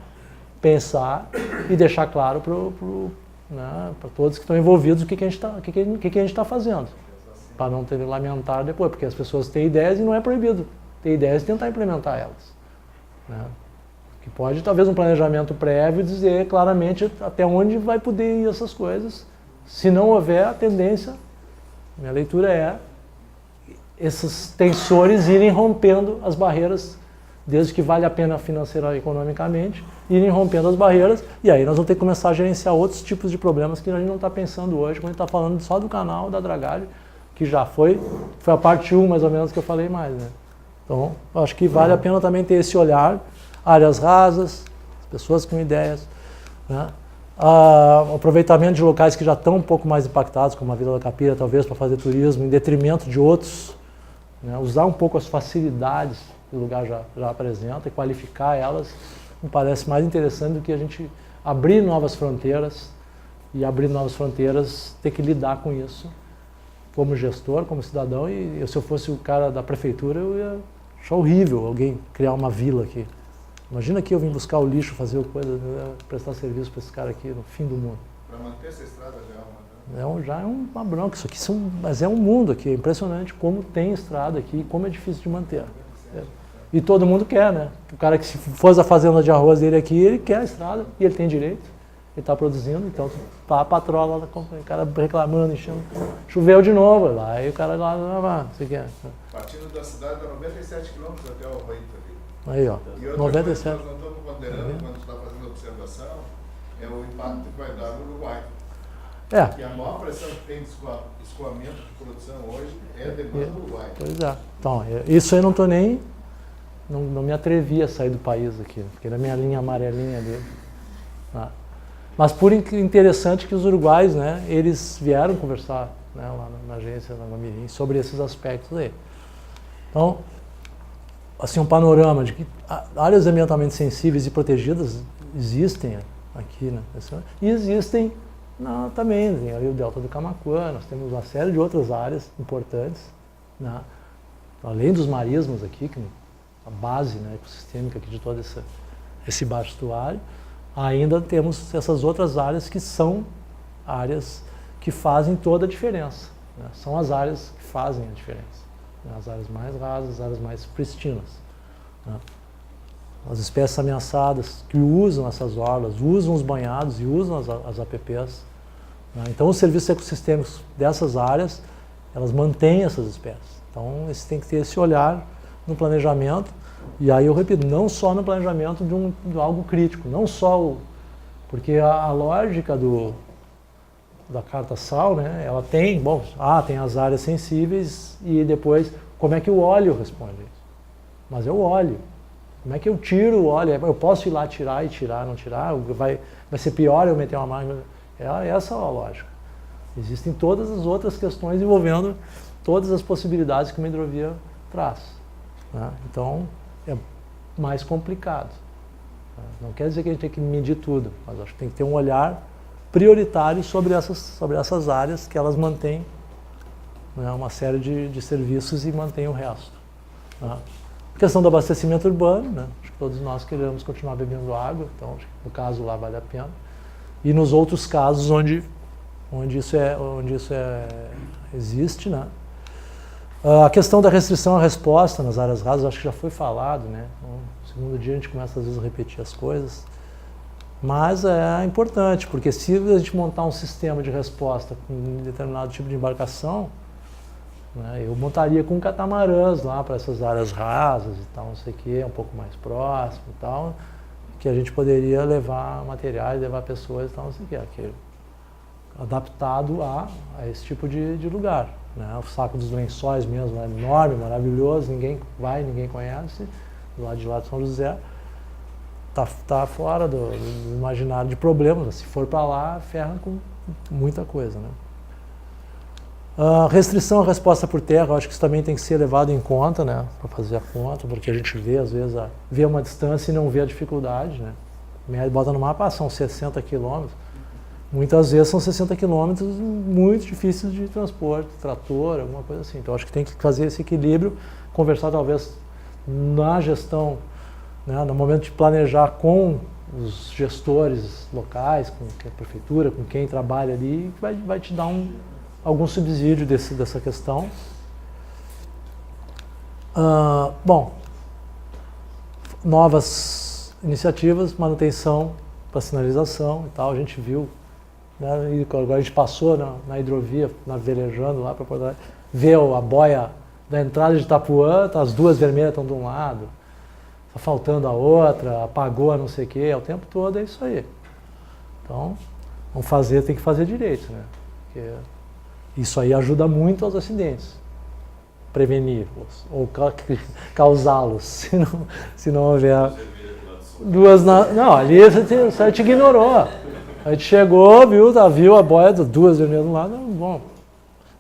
pensar e deixar claro para todos que estão envolvidos o que a gente está fazendo, para não ter que lamentar depois, porque as pessoas têm ideias e não é proibido ter ideias e tentar implementar elas, né? Que pode, talvez, um planejamento prévio dizer claramente até onde vai poder ir essas coisas. Se não houver, a tendência, minha leitura é esses tensores irem rompendo as barreiras, desde que vale a pena financeira e economicamente, irem rompendo as barreiras, e aí nós vamos ter que começar a gerenciar outros tipos de problemas que a gente não está pensando hoje, quando a gente está falando só do canal da dragagem, que já foi a parte 1 mais ou menos que eu falei mais, né? Então, eu acho que vale a pena também ter esse olhar, áreas rasas, pessoas com ideias, né? O aproveitamento de locais que já estão um pouco mais impactados, como a Vila da Capira, talvez, para fazer turismo, em detrimento de outros, né? Usar um pouco as facilidades que o lugar já apresenta e qualificar elas, me parece mais interessante do que a gente abrir novas fronteiras, e abrir novas fronteiras, ter que lidar com isso como gestor, como cidadão, e se eu fosse o cara da prefeitura, eu ia achar horrível alguém criar uma vila aqui. Imagina que eu vim buscar o lixo, fazer coisa, prestar serviço para esse cara aqui no fim do mundo. Para manter essa estrada já é uma... Já é uma bronca, isso aqui mas é um mundo aqui, é impressionante como tem estrada aqui, como é difícil de manter. E todo mundo quer, né? O cara que se fosse a fazenda de arroz dele aqui, ele quer a estrada e ele tem direito, ele está produzindo, então a patroa lá, o cara reclamando, enchendo, choveu de novo, lá, aí o cara lá, você quer. Partindo da cidade dá 97 quilômetros até o Arroito ali. Aí, ó, E outra 97. coisa que nós não estamos ponderando quando está fazendo a observação é o impacto que vai dar no Uruguai. E a maior pressão que tem de escoamento de produção hoje é a demanda do Uruguai. Pois é. Então, isso aí não me atrevi a sair do país aqui, porque era a minha linha amarelinha ali. Tá? Mas por interessante que os uruguaios, né, eles vieram conversar, né, lá na agência, na Guamirim, sobre esses aspectos aí. Então, assim, um panorama de que áreas ambientalmente sensíveis e protegidas existem aqui, né, e existem também, tem ali o Delta do Camaquã, nós temos uma série de outras áreas importantes, né, além dos marismos aqui, que a base, né, ecossistêmica aqui de todo esse baixo estuário, ainda temos essas outras áreas que são áreas que fazem toda a diferença, né? São as áreas que fazem a diferença, né? As áreas mais rasas, as áreas mais pristinas, né? As espécies ameaçadas que usam essas orlas, usam os banhados e usam as APPs, né? Então os serviços ecossistêmicos dessas áreas, elas mantêm essas espécies. Então eles têm que ter esse olhar no planejamento. E aí eu repito, não só no planejamento de algo crítico, não só porque a lógica da Carta SAL, né, ela tem, tem as áreas sensíveis e depois como é que o óleo responde isso. Mas é o óleo. Como é que eu tiro? Olha, eu posso ir lá tirar e tirar, não tirar? Vai ser pior eu meter uma máquina? Essa é a lógica. Existem todas as outras questões envolvendo todas as possibilidades que uma hidrovia traz. Né? Então, é mais complicado. Não quer dizer que a gente tem que medir tudo, mas acho que tem que ter um olhar prioritário sobre essas áreas que elas mantêm, né, uma série de serviços e mantêm o resto. Né? A questão do abastecimento urbano, né? Acho que todos nós queremos continuar bebendo água, então acho que no caso lá vale a pena. E nos outros casos onde isso existe, né? A questão da restrição à resposta nas áreas rasas, acho que já foi falado, né? No segundo dia a gente começa às vezes a repetir as coisas, mas é importante, porque se a gente montar um sistema de resposta com um determinado tipo de embarcação, né, eu montaria com catamarãs lá para essas áreas rasas e tal, não sei o que, um pouco mais próximo e tal, que a gente poderia levar materiais, levar pessoas e tal, não sei o que, adaptado a esse tipo de lugar. Né? O Saco dos Lençóis mesmo é enorme, maravilhoso, ninguém vai, ninguém conhece, do lado de lá de São José, tá fora do imaginário de problemas. Se for para lá, ferra com muita coisa. Né? Restrição à resposta por terra, eu acho que isso também tem que ser levado em conta, né? Para fazer a conta, porque a gente vê, às vezes, vê uma distância e não vê a dificuldade. Né? Bota no mapa, são 60 quilômetros. Muitas vezes são 60 quilômetros muito difíceis de transporte, trator, alguma coisa assim. Então, acho que tem que fazer esse equilíbrio, conversar talvez na gestão, né, no momento de planejar com os gestores locais, com a prefeitura, com quem trabalha ali, vai te dar algum subsídio dessa questão. Bom, novas iniciativas, manutenção para sinalização e tal, a gente viu. Né, e agora a gente passou na hidrovia, velejando lá para Porto Alegre, vê a boia da entrada de Itapuã, as duas vermelhas estão de um lado, está faltando a outra, apagou a não sei o quê, o tempo todo é isso aí. Então, tem que fazer direito, né? Porque isso aí ajuda muito aos acidentes, prevenir-los ou causá-los, se não houver duas. Não, ali você te ignorou. A gente chegou, viu a boia das duas vermelhas de um lado, bom.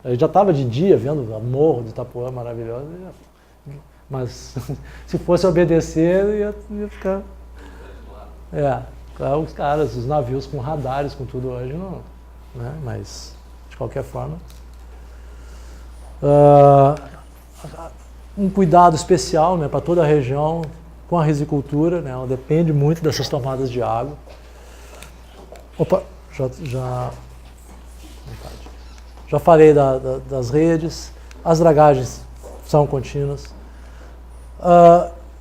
A gente já estava de dia vendo o morro de Itapuã maravilhoso, mas se fosse obedecer, ia ficar. Os caras, os navios com radares, com tudo hoje, não. Né? Mas, de qualquer forma. Um cuidado especial, né, para toda a região com a risicultura, né? Ela depende muito dessas tomadas de água. Opa, já falei das redes, as dragagens são contínuas.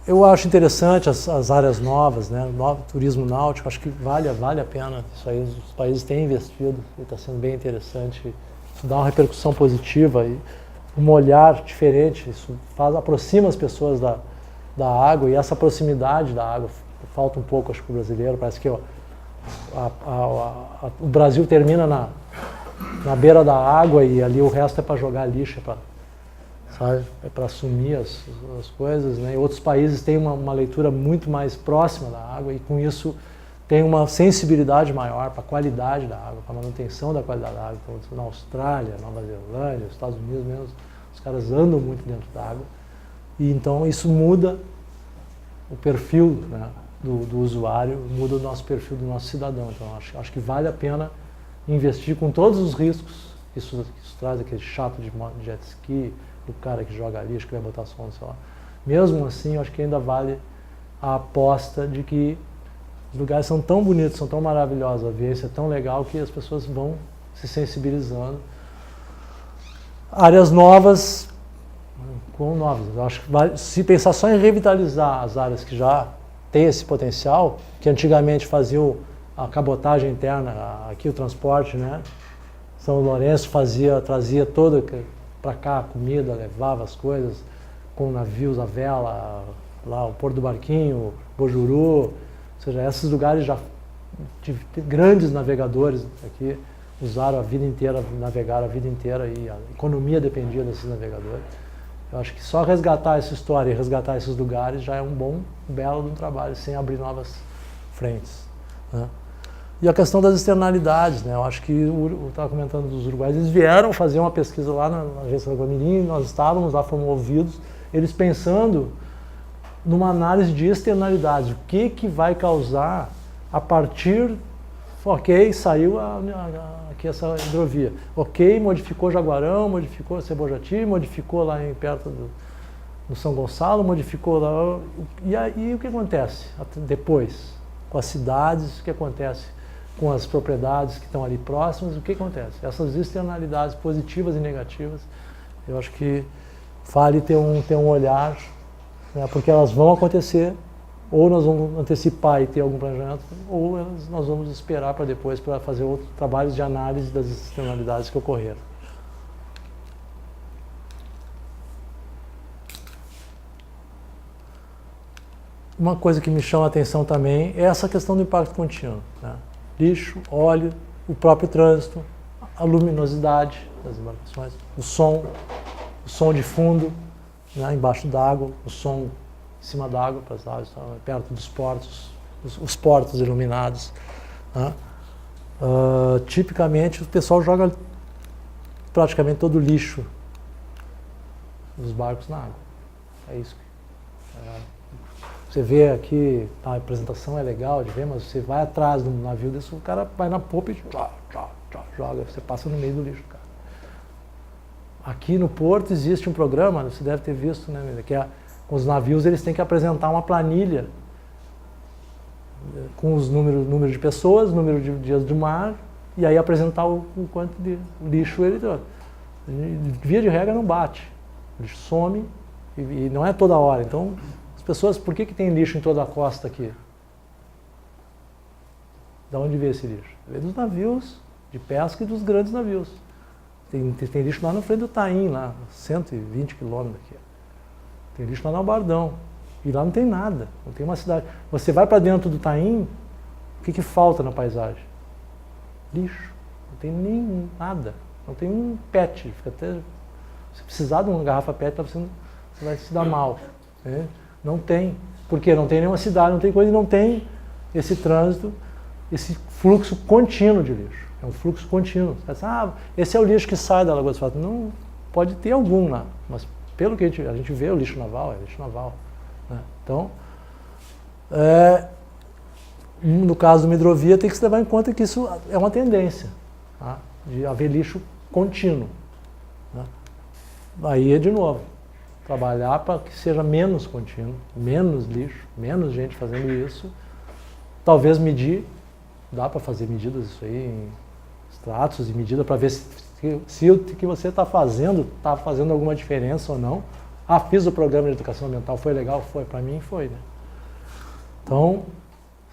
Eu acho interessante as áreas novas, né? Novo turismo náutico, acho que vale a pena. Isso aí os países têm investido e está sendo bem interessante. Isso dá uma repercussão positiva e um olhar diferente. Isso aproxima as pessoas da água, e essa proximidade da água falta um pouco, acho que, para o brasileiro. Parece que o Brasil termina na beira da água e ali o resto é para jogar lixo, é para assumir as coisas. Né? E outros países têm uma leitura muito mais próxima da água e com isso tem uma sensibilidade maior para a qualidade da água, para a manutenção da qualidade da água. Então, na Austrália, Nova Zelândia, Estados Unidos mesmo, os caras andam muito dentro da água e então isso muda o perfil, né, do usuário, muda o nosso perfil do nosso cidadão. Então acho que vale a pena investir com todos os riscos que isso traz, aquele chato de jet ski, o cara que joga lixo, que vai botar som, sei lá. Mesmo assim, acho que ainda vale a aposta de que os lugares são tão bonitos, são tão maravilhosos, a vivência é tão legal que as pessoas vão se sensibilizando. Áreas novas, eu acho que se pensar só em revitalizar as áreas que já têm esse potencial, que antigamente faziam a cabotagem interna, aqui o transporte, né? São Lourenço trazia toda para cá a comida, levava as coisas com navios, a vela, lá o Porto do Barquinho, Bojuru, ou seja, esses lugares já grandes navegadores aqui usaram a vida inteira, navegaram a vida inteira e a economia dependia desses navegadores. Eu acho que só resgatar essa história e resgatar esses lugares já é um belo de um trabalho, sem abrir novas frentes, né? E a questão das externalidades, né? Eu acho que, eu estava comentando dos uruguaios, eles vieram fazer uma pesquisa lá na agência da Guamirim, nós estávamos lá, fomos ouvidos, eles pensando numa análise de externalidades, o que vai causar a partir, ok, saiu aqui essa hidrovia, ok, modificou Jaguarão, modificou Cebojati, modificou lá perto do São Gonçalo, modificou lá, e aí o que acontece depois? Com as cidades, o que acontece com as propriedades que estão ali próximas, o que acontece? Essas externalidades positivas e negativas, eu acho que vale ter um olhar, né, porque elas vão acontecer, ou nós vamos antecipar e ter algum planejamento, ou nós vamos esperar para depois, para fazer outros trabalhos de análise das externalidades que ocorreram. Uma coisa que me chama a atenção também é essa questão do impacto contínuo, né? Lixo, óleo, o próprio trânsito, a luminosidade das embarcações, o som de fundo, né, embaixo d'água, o som em cima d'água, para as aves, perto dos portos, os portos iluminados, né? Tipicamente o pessoal joga praticamente todo o lixo dos barcos na água. É isso. Você vê aqui, a apresentação é legal de ver, mas você vai atrás de um navio desse, o cara vai na popa e joga, você passa no meio do lixo, cara. Aqui no porto existe um programa, você deve ter visto, né, que com os navios eles têm que apresentar uma planilha com os números de pessoas, número de dias do mar, e aí apresentar o quanto de lixo ele tem. Via de regra não bate, o lixo some e não é toda hora, então... Pessoas, por que tem lixo em toda a costa aqui? Da onde vem esse lixo? Vem dos navios de pesca e dos grandes navios. Tem lixo lá na frente do Taim, lá, 120 quilômetros daqui. Tem lixo lá no Albardão. E lá não tem nada, não tem uma cidade. Você vai para dentro do Taim, o que falta na paisagem? Lixo. Não tem nem nada. Não tem um pet. Fica até, se precisar de uma garrafa pet, você vai se dar mal. Né? Não tem, porque não tem nenhuma cidade, não tem coisa, e não tem esse trânsito, esse fluxo contínuo de lixo. É um fluxo contínuo. Você pensa, esse é o lixo que sai da Lagoa do Asfalto. Não, pode ter algum lá, mas pelo que a gente vê, o lixo naval é lixo naval. Né? Então, no caso de uma hidrovia, tem que se levar em conta que isso é uma tendência, tá? De haver lixo contínuo. Né? Aí, de novo, trabalhar para que seja menos contínuo, menos lixo, menos gente fazendo isso. Talvez medir, dá para fazer medidas isso aí, em extratos e medida para ver se o que você está fazendo alguma diferença ou não. Fiz o programa de educação ambiental, foi legal? Foi, para mim foi, né? Então,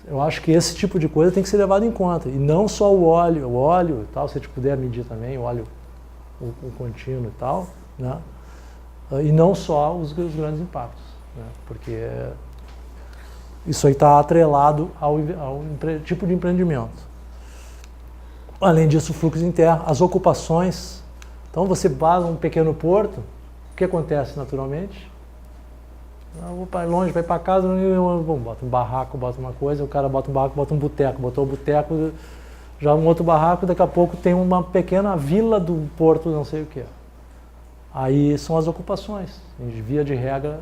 eu acho que esse tipo de coisa tem que ser levado em conta. E não só o óleo e tal, se a gente puder medir também, o óleo o contínuo e tal, né? E não só os grandes impactos, né? Porque isso aí está atrelado ao tipo de empreendimento. Além disso, o fluxo interno, as ocupações. Então, você basa um pequeno porto, o que acontece naturalmente? Vou para longe, vai para casa, bota um barraco, bota uma coisa, o cara bota um barraco, bota um boteco, botou o boteco, já um outro barraco, daqui a pouco tem uma pequena vila do porto, não sei o que. Aí são as ocupações, via de regra,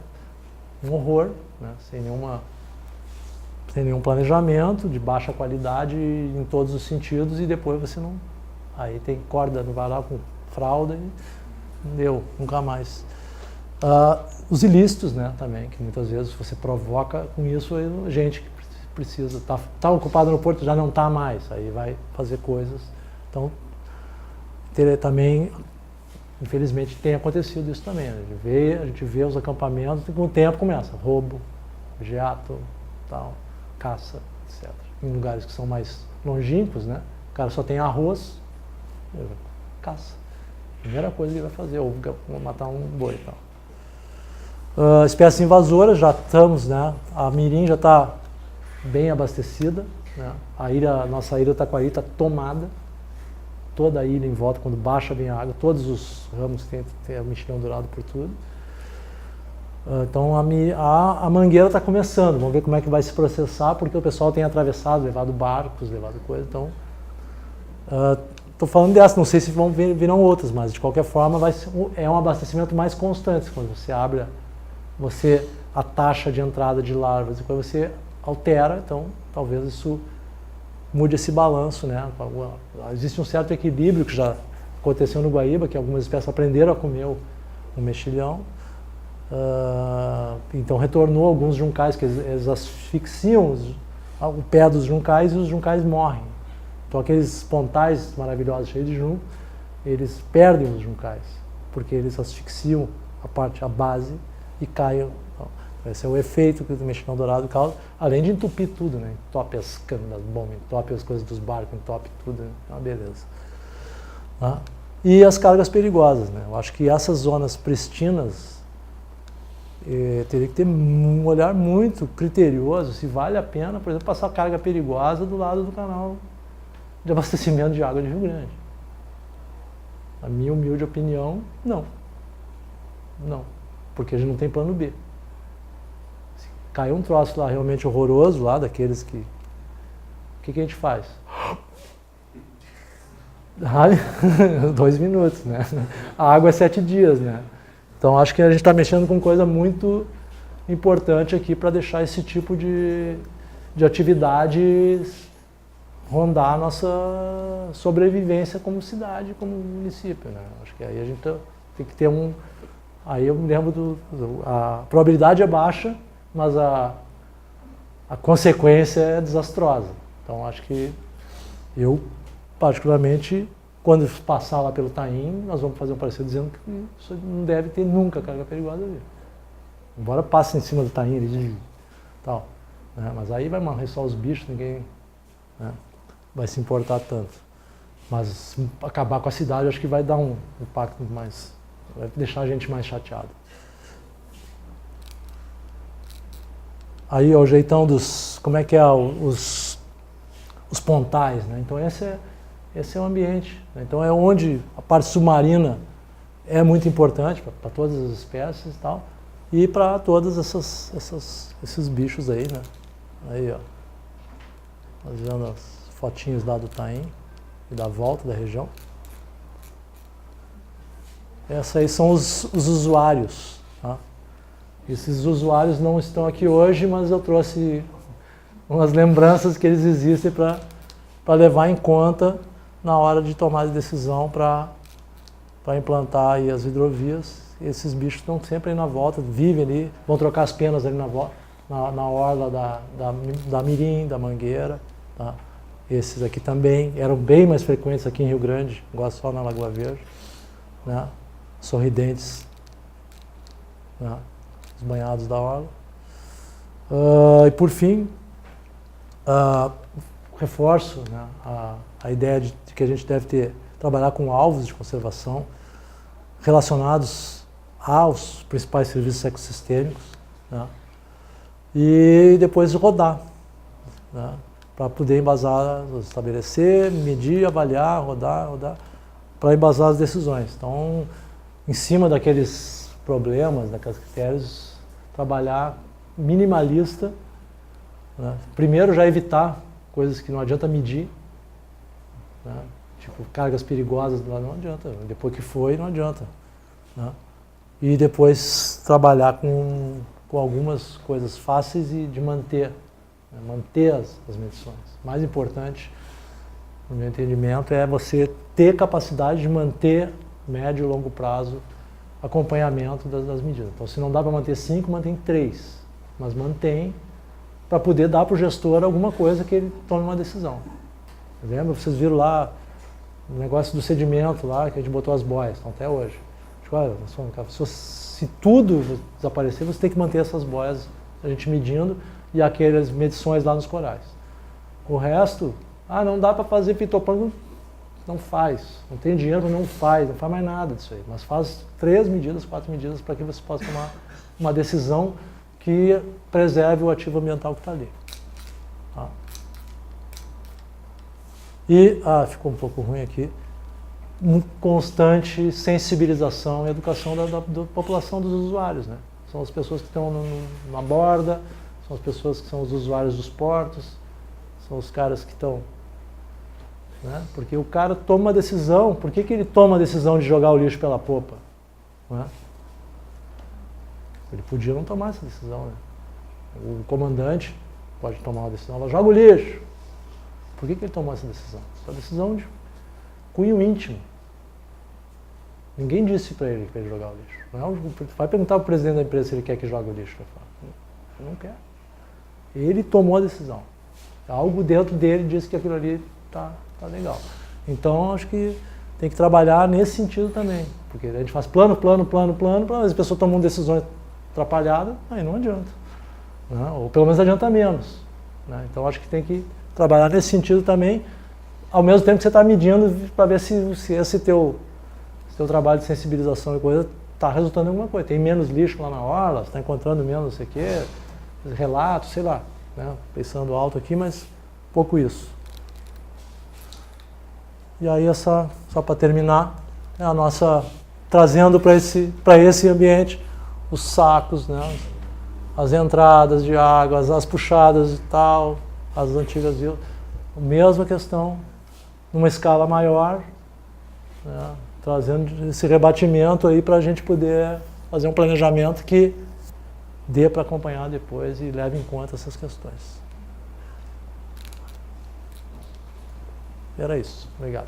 um horror, né? Sem nenhum planejamento, de baixa qualidade em todos os sentidos, e depois você não... Aí tem corda no varal com fralda e deu, nunca mais. Os ilícitos, né, também, que muitas vezes você provoca com isso, gente que precisa, tá ocupado no porto, já não está mais, aí vai fazer coisas. Então, também... Infelizmente tem acontecido isso também. A gente vê os acampamentos e com o tempo começa roubo, jato, tal, caça, etc. Em lugares que são mais longínquos, né? O cara só tem arroz, caça. Primeira coisa que ele vai fazer, ou matar um boi e tal. Espécies invasoras, já estamos, né? A Mirim já está bem abastecida, né? Nossa ilha Taquari está tomada. Toda a ilha em volta, quando baixa bem a água, todos os ramos têm o mexilhão dourado por tudo. Então a mangueira está começando, vamos ver como é que vai se processar, porque o pessoal tem atravessado, levado barcos, levado coisa, então estou falando dessa, não sei se virão outras, mas de qualquer forma é um abastecimento mais constante. Quando você abre, a taxa de entrada de larvas, e quando você altera, então talvez isso mude esse balanço, né? Existe um certo equilíbrio que já aconteceu no Guaíba, que algumas espécies aprenderam a comer o mexilhão, então retornou alguns juncais, que eles asfixiam o pé dos juncais e os juncais morrem. Então aqueles pontais maravilhosos cheios de junco, eles perdem os juncais, porque eles asfixiam a base e caem. Então, esse é o efeito que o mexilhão dourado causa, além de entupir tudo, né? Entope as canas das bombas, entope as coisas dos barcos, entope tudo, né? É uma beleza. Tá? E as cargas perigosas, né? Eu acho que essas zonas pristinas teria que ter um olhar muito criterioso se vale a pena, por exemplo, passar carga perigosa do lado do canal de abastecimento de água de Rio Grande. Na minha humilde opinião, não. Não. Porque a gente não tem plano B. Se cair um troço lá realmente horroroso, lá daqueles que... O que a gente faz? 2 minutos, né? A água é 7 dias, né? Então acho que a gente está mexendo com coisa muito importante aqui para deixar esse tipo de atividade rondar a nossa sobrevivência como cidade, como município, né? Acho que aí a gente tem que ter Aí eu me lembro a probabilidade é baixa, mas a consequência é desastrosa. Então acho que eu, particularmente, quando passar lá pelo Taim, nós vamos fazer um parecer dizendo que isso não deve ter nunca carga perigosa ali. Embora passe em cima do Taim e tal, né? Mas aí vai morrer só os bichos, ninguém, né, vai se importar tanto. Mas acabar com a cidade, acho que vai dar um impacto mais, vai deixar a gente mais chateado. Aí ó, o jeitão dos, como é que é os pontais, né? Então esse é o ambiente, né? Então é onde a parte submarina é muito importante para todas as espécies e tal, e para todos esses bichos aí, né? Aí ó, fazendo as fotinhos lá do Taim e da volta da região. Esses aí são os usuários, tá? Esses usuários não estão aqui hoje, mas eu trouxe umas lembranças que eles existem para levar em conta na hora de tomar a decisão para implantar aí as hidrovias. Esses bichos estão sempre aí na volta, vivem ali, vão trocar as penas ali na orla da Mirim, da Mangueira. Tá? Esses aqui também eram bem mais frequentes aqui em Rio Grande, igual só na Lagoa Verde, né? Sorridentes, né? Os banhados da orla. E por fim, reforço, né, a ideia de que a gente deve trabalhar com alvos de conservação relacionados aos principais serviços ecossistêmicos, né, e depois rodar, né, para poder embasar, estabelecer, medir, avaliar, rodar, para embasar as decisões. Então, em cima daqueles problemas, daqueles critérios, trabalhar minimalista, né, primeiro já evitar coisas que não adianta medir, né? Tipo cargas perigosas lá não adianta, depois que foi não adianta, né? E depois trabalhar com algumas coisas fáceis e de manter, né? Manter as medições. Mais importante, no meu entendimento, é você ter capacidade de manter médio e longo prazo acompanhamento das medidas. Então se não dá para manter 5, mantém 3, mas mantém para poder dar para o gestor alguma coisa que ele tome uma decisão. Lembra? Vocês viram lá o negócio do sedimento lá, que a gente botou as boias, então, até hoje. Tipo, olha, se tudo desaparecer, você tem que manter essas boias, a gente medindo, e aquelas medições lá nos corais. O resto, não dá para fazer fitoplâncton, não faz. Não tem dinheiro, não faz mais nada disso aí. Mas faz 3 medidas, 4 medidas para que você possa tomar uma decisão que preserve o ativo ambiental que está ali. Tá? E, ficou um pouco ruim aqui, constante sensibilização e educação da população dos usuários, né? São as pessoas que estão na borda, são as pessoas que são os usuários dos portos, são os caras que estão... Né? Porque o cara toma uma decisão. Por que ele toma a decisão de jogar o lixo pela popa? Né? Ele podia não tomar essa decisão. Né? O comandante pode tomar uma decisão, ela joga o lixo. Por que ele tomou essa decisão? Essa decisão de cunho íntimo. Ninguém disse para ele jogar o lixo. Não, vai perguntar para o presidente da empresa se ele quer que jogue o lixo. Ele não quer. Ele tomou a decisão. Algo dentro dele disse que aquilo ali tá legal. Então, acho que tem que trabalhar nesse sentido também. Porque a gente faz plano, as pessoas tomam decisões atrapalhadas, aí não adianta. Né? Ou pelo menos adianta menos. Né? Então, acho que tem que trabalhar nesse sentido também, ao mesmo tempo que você está medindo para ver se esse teu trabalho de sensibilização e coisa está resultando em alguma coisa. Tem menos lixo lá na orla, você está encontrando menos não sei o quê, relatos, sei lá. Né? Pensando alto aqui, mas pouco isso. E aí, só para terminar, é a nossa, trazendo para esse ambiente os sacos, né? As entradas de água, as puxadas e tal, as antigas vilas. A mesma questão, numa escala maior, né? Trazendo esse rebatimento aí para a gente poder fazer um planejamento que dê para acompanhar depois e leve em conta essas questões. Era isso. Obrigado.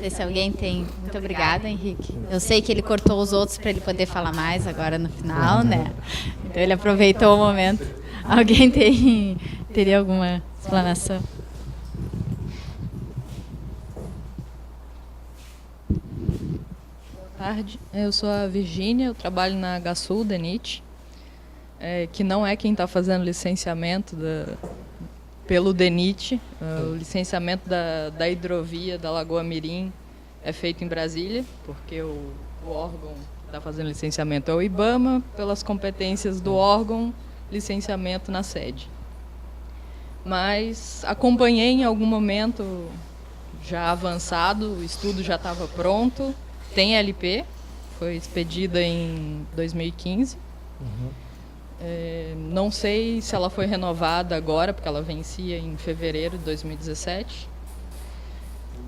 Se alguém tem... Muito obrigada, Henrique. Eu sei que ele cortou os outros para ele poder falar mais agora no final, né? Então ele aproveitou o momento. Alguém teria alguma explanação? Boa tarde, eu sou a Virgínia, eu trabalho na HSul, DENIT, que não é quem está fazendo licenciamento pelo DENIT. O licenciamento da hidrovia da Lagoa Mirim é feito em Brasília, porque o órgão que está fazendo licenciamento é o IBAMA, pelas competências do órgão, licenciamento na sede. Mas acompanhei em algum momento já avançado, o estudo já estava pronto, tem LP, foi expedida em 2015. Não sei se ela foi renovada agora, porque ela vencia em fevereiro de 2017.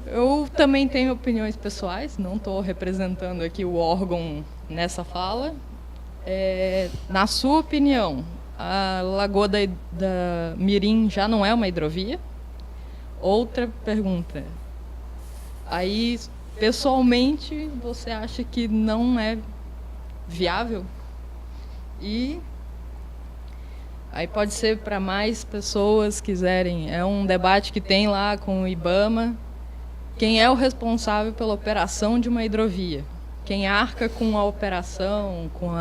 Eu também tenho opiniões pessoais, não estou representando aqui o órgão nessa fala. Na sua opinião, a Lagoa da Mirim já não é uma hidrovia? Outra pergunta. Aí, pessoalmente, você acha que não é viável? E aí pode ser para mais pessoas quiserem. É um debate que tem lá com o IBAMA. Quem é o responsável pela operação de uma hidrovia? Quem arca com a operação, com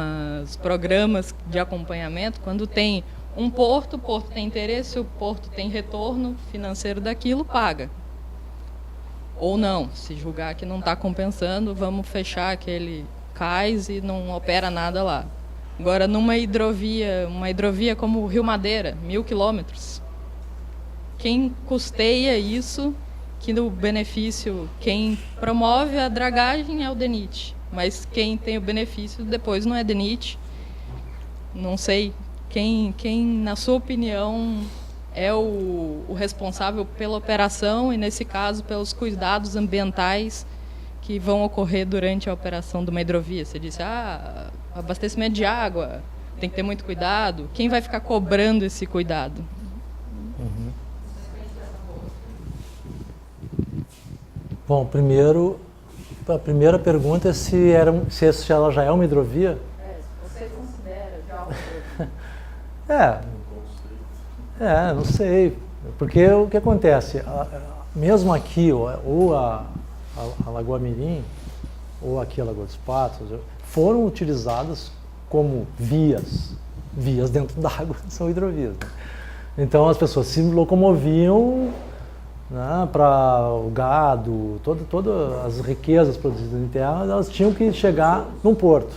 os programas de acompanhamento, quando tem um porto, o porto tem interesse, o porto tem retorno financeiro daquilo, paga. Ou não, se julgar que não está compensando, vamos fechar aquele cais e não opera nada lá. Agora, numa hidrovia, uma hidrovia como o Rio Madeira, 1.000 quilômetros, quem custeia isso, que no benefício, quem promove a dragagem é o DENIT, mas quem tem o benefício depois não é DENIT. Não sei quem na sua opinião, é o responsável pela operação e, nesse caso, pelos cuidados ambientais que vão ocorrer durante a operação de uma hidrovia. Você disse, abastecimento de água, tem que ter muito cuidado. Quem vai ficar cobrando esse cuidado? Bom, primeiro, a primeira pergunta é se ela já é uma hidrovia. Você considera já uma hidrovia? Não sei. Porque o que acontece, mesmo aqui, ou a Lagoa Mirim, ou aqui a Lagoa dos Patos, foram utilizadas como vias dentro d'água, são hidrovias. Né? Então as pessoas se locomoviam, né, para o gado, todas as riquezas produzidas em terra, elas tinham que chegar num porto,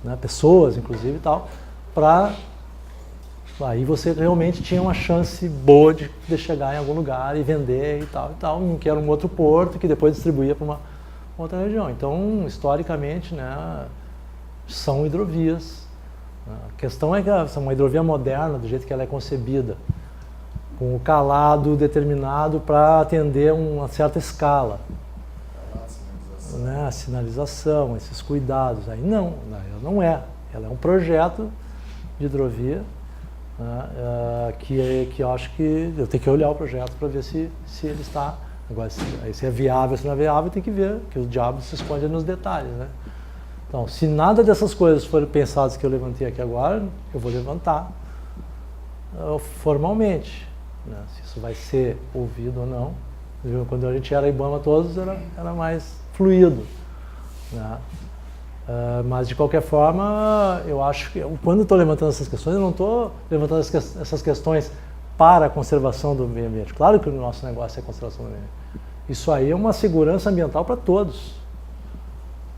né, pessoas inclusive e tal, para Aí você realmente tinha uma chance boa de chegar em algum lugar e vender e tal, que era um outro porto que depois distribuía para uma outra região. Então, historicamente, né, são hidrovias. A questão é que uma hidrovia moderna, do jeito que ela é concebida, com o calado determinado para atender uma certa escala. Né, a sinalização, esses cuidados. Aí não, ela não é. Ela é um projeto de hidrovia, né, que eu acho que eu tenho que olhar o projeto para ver se ele está... Agora, se é viável, se não é viável, tem que ver, que o diabo se esconde nos detalhes. Né? Então, se nada dessas coisas forem pensadas que eu levantei aqui agora, eu vou levantar formalmente. Né? Se isso vai ser ouvido ou não. Quando a gente era IBAMA todos, era mais fluido. Né? Mas, de qualquer forma, eu acho que quando eu estou levantando essas questões, eu não estou levantando essas questões para a conservação do meio ambiente. Claro que o nosso negócio é a conservação do meio ambiente. Isso aí é uma segurança ambiental para todos.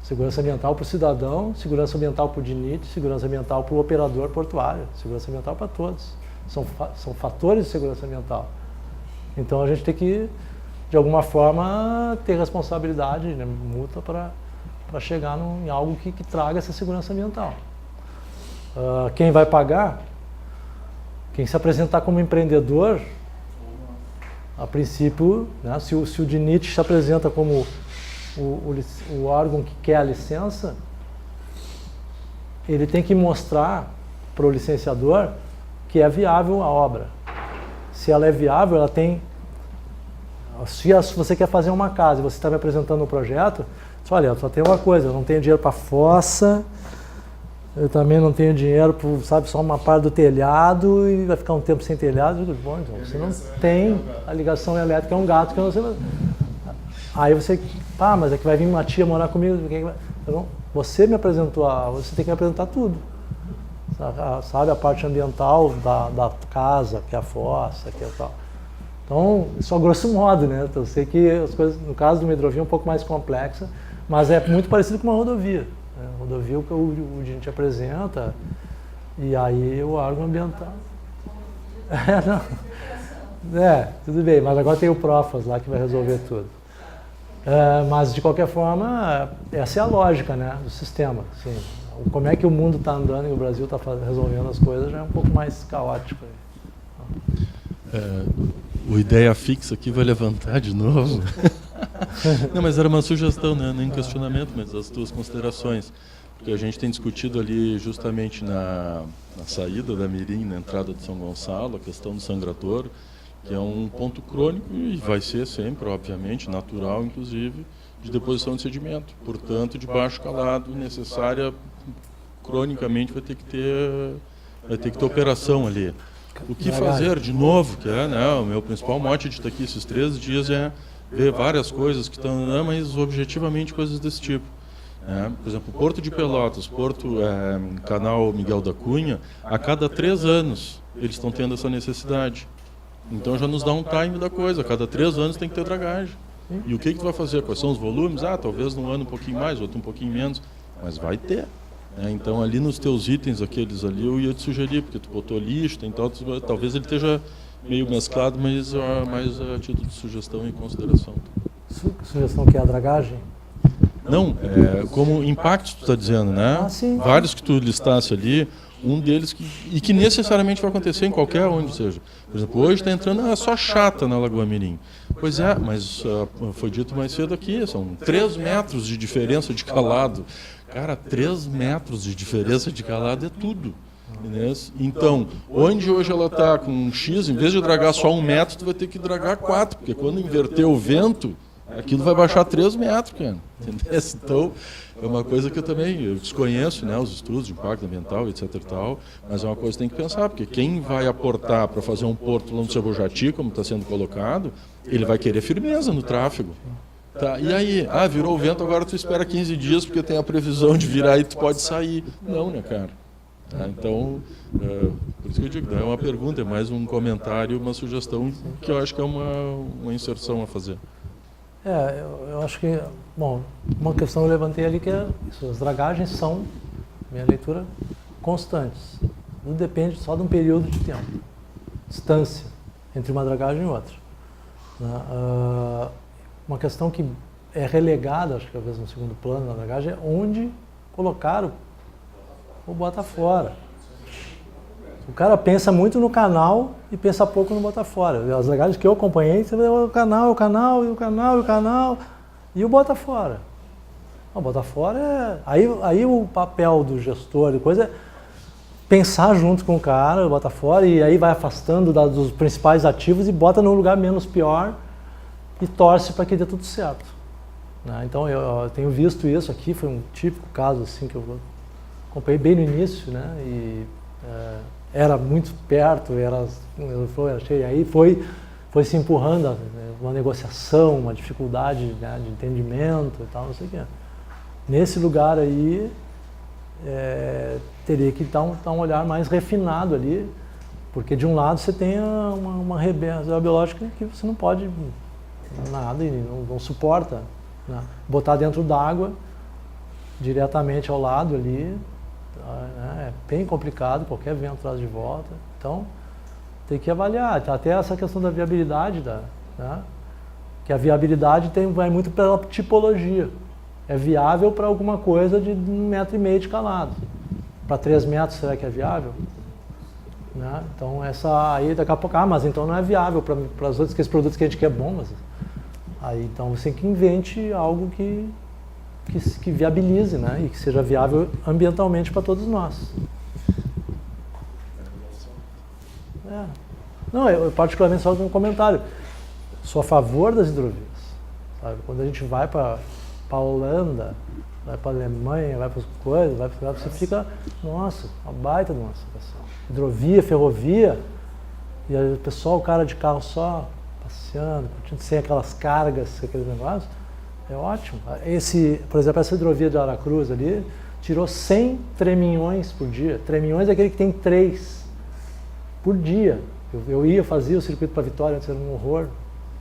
Segurança ambiental para o cidadão, segurança ambiental para o DINIT, segurança ambiental para o operador portuário, segurança ambiental para todos. São fatores de segurança ambiental. Então a gente tem que, de alguma forma, ter responsabilidade, né, multa para chegar em algo que traga essa segurança ambiental. Quem vai pagar? Quem se apresentar como empreendedor, a princípio, né, se o DINIT se apresenta como o órgão que quer a licença, ele tem que mostrar para o licenciador que é viável a obra. Se ela é viável, ela tem... Se você quer fazer uma casa e você está me apresentando um projeto, diz, olha, eu só tenho uma coisa, eu não tenho dinheiro para fossa, eu também não tenho dinheiro para, sabe, só uma parte do telhado e vai ficar um tempo sem telhado. Eu digo, bom, então você não tem a ligação elétrica, é um gato que você... Aí você, mas é que vai vir uma tia morar comigo, então, você me apresentou, você tem que me apresentar tudo. Sabe, a parte ambiental da casa, que é a fossa, que é tal. Então, só grosso modo, né? Então, eu sei que as coisas, no caso de uma hidrovia, é um pouco mais complexa, mas é muito parecido com uma rodovia. Né? Rodovia o DINIT apresenta, e aí o órgão ambiental. Tudo bem, mas agora tem o Profas lá que vai resolver tudo. Mas, de qualquer forma, essa é a lógica, né, do sistema. Assim, como é que o mundo está andando e o Brasil está resolvendo as coisas já é um pouco mais caótico. O Ideia Fixa aqui vai levantar de novo. Não, mas era uma sugestão, né? Nem questionamento, mas as tuas considerações. Porque a gente tem discutido ali justamente na saída da Mirim, na entrada de São Gonçalo, a questão do sangradouro, que é um ponto crônico e vai ser sempre, obviamente, natural, inclusive, de deposição de sedimento. Portanto, de baixo calado, necessária, cronicamente, vai ter que ter operação ali. O que fazer de novo, que é, né, o meu principal mote de estar aqui esses 13 dias é ver várias coisas que estão, mas objetivamente coisas desse tipo. Por exemplo, Porto de Pelotas, Canal Miguel da Cunha, a cada 3 anos eles estão tendo essa necessidade. Então já nos dá um time da coisa, a cada 3 anos tem que ter dragagem. E o que tu vai fazer? Quais são os volumes? Talvez num ano um pouquinho mais, outro um pouquinho menos, mas vai ter. Então ali nos teus itens, aqueles ali, eu ia te sugerir, porque tu botou lixo, tem tal, talvez ele esteja meio mesclado, mas mais a título de sugestão e consideração. Sugestão que é a dragagem? Não, como impacto tu está dizendo, né? Sim. Vários que tu listasse ali, um deles que necessariamente vai acontecer em qualquer onde seja. Por exemplo, hoje está entrando só chata na Lagoa Mirim. Pois é, mas foi dito mais cedo aqui, são 3 metros de diferença de calado. Cara, 3 metros de diferença de calado é tudo. Então, onde hoje ela está com um X, em vez de dragar só 1 metro, tu vai ter que dragar 4, porque quando inverter o vento, aquilo vai baixar 3 metros, cara. Entendeu? Então, é uma coisa que eu desconheço, né, os estudos de impacto ambiental, etc e tal, mas é uma coisa que tem que pensar, porque quem vai aportar para fazer um porto lá no Cebojati, como está sendo colocado, ele vai querer firmeza no tráfego. Tá, e aí? Virou o vento, agora tu espera 15 dias porque tem a previsão de virar e tu pode sair. Não, né, cara? Então, por isso que eu digo, não é uma pergunta, é mais um comentário, uma sugestão que eu acho que é uma inserção a fazer. Eu acho que, bom, uma questão que eu levantei ali que é isso, as dragagens são, minha leitura, constantes. Tudo depende só de um período de tempo, distância entre uma dragagem e outra. Uma questão que é relegada, acho que talvez no segundo plano da dragagem, é onde colocar ou bota fora. O cara pensa muito no canal e pensa pouco no bota fora. As dragagens que eu acompanhei, você vê o canal, e o bota fora. O bota fora é... Aí o papel do gestor e coisa é pensar junto com o cara, bota fora, e aí vai afastando dos principais ativos e bota num lugar menos pior e torce para que dê tudo certo. Então eu tenho visto isso aqui, foi um típico caso assim que eu acompanhei bem no início, né? E era muito perto, era cheio, aí foi se empurrando, uma negociação, uma dificuldade, né, de entendimento e tal, não sei o que. Nesse lugar aí, teria que dar um olhar mais refinado ali, porque de um lado você tem uma reserva biológica que você não pode nada e não suporta, né? Botar dentro d'água, diretamente ao lado ali, né? É bem complicado, qualquer vento traz de volta. Então, tem que avaliar. Até essa questão da viabilidade, né? Que a viabilidade vai muito pela tipologia. É viável para alguma coisa de 1,5 metro de calado. Para 3 metros, será que é viável? Né? Então, aí daqui a pouco, mas então não é viável para os outros, aqueles produtos que a gente quer bom, mas aí então você tem que invente algo que viabilize, né? E que seja viável ambientalmente para todos nós. Não, eu particularmente só um comentário. Sou a favor das hidrovias. Sabe? Quando a gente vai para a Holanda, vai para a Alemanha, vai para as coisas, você fica, nossa, uma baita de uma situação. Hidrovia, ferrovia, e aí o pessoal, o cara de carro só passeando, curtindo, sem aquelas cargas, aqueles negócios, é ótimo. Por exemplo, essa hidrovia de Aracruz ali, tirou 100 treminhões por dia. Treminhões é aquele que tem 3 por dia. Eu fazia o circuito para Vitória, antes era um horror,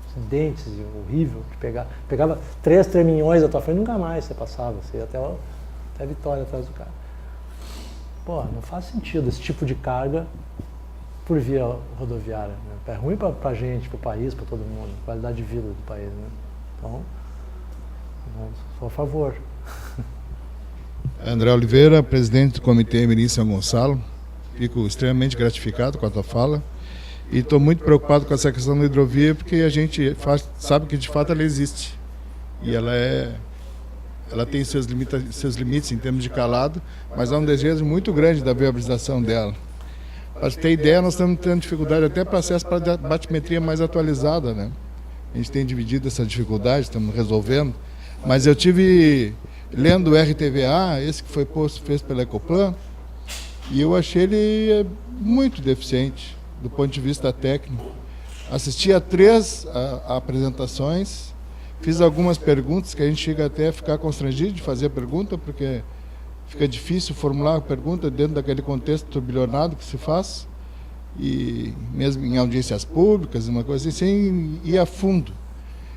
acidentes, horrível de pegar. Pegava 3 treminhões da tua frente, nunca mais você passava, você ia até Vitória atrás do cara. Pô, não faz sentido esse tipo de carga por via rodoviária, né? É ruim para a gente, para o país, para todo mundo, qualidade de vida do país, né? Então, sou a favor. André Oliveira, presidente do Comitê Mirim São Gonçalo. Fico extremamente gratificado com a tua fala e estou muito preocupado com essa questão da hidrovia, porque a gente sabe que de fato ela existe e ela tem seus limites em termos de calado, mas há um desejo muito grande da viabilização dela. Para ter ideia, nós estamos tendo dificuldade até para acesso para batimetria mais atualizada, né? A gente tem dividido essa dificuldade, estamos resolvendo, mas eu tive lendo o RTVA, esse que foi feito pela Ecoplan, e eu achei ele muito deficiente do ponto de vista técnico. Assisti a 3 apresentações, fiz algumas perguntas que a gente chega até a ficar constrangido de fazer a pergunta, porque fica difícil formular a pergunta dentro daquele contexto turbilhonado que se faz, e mesmo em audiências públicas, uma coisa assim, sem ir a fundo.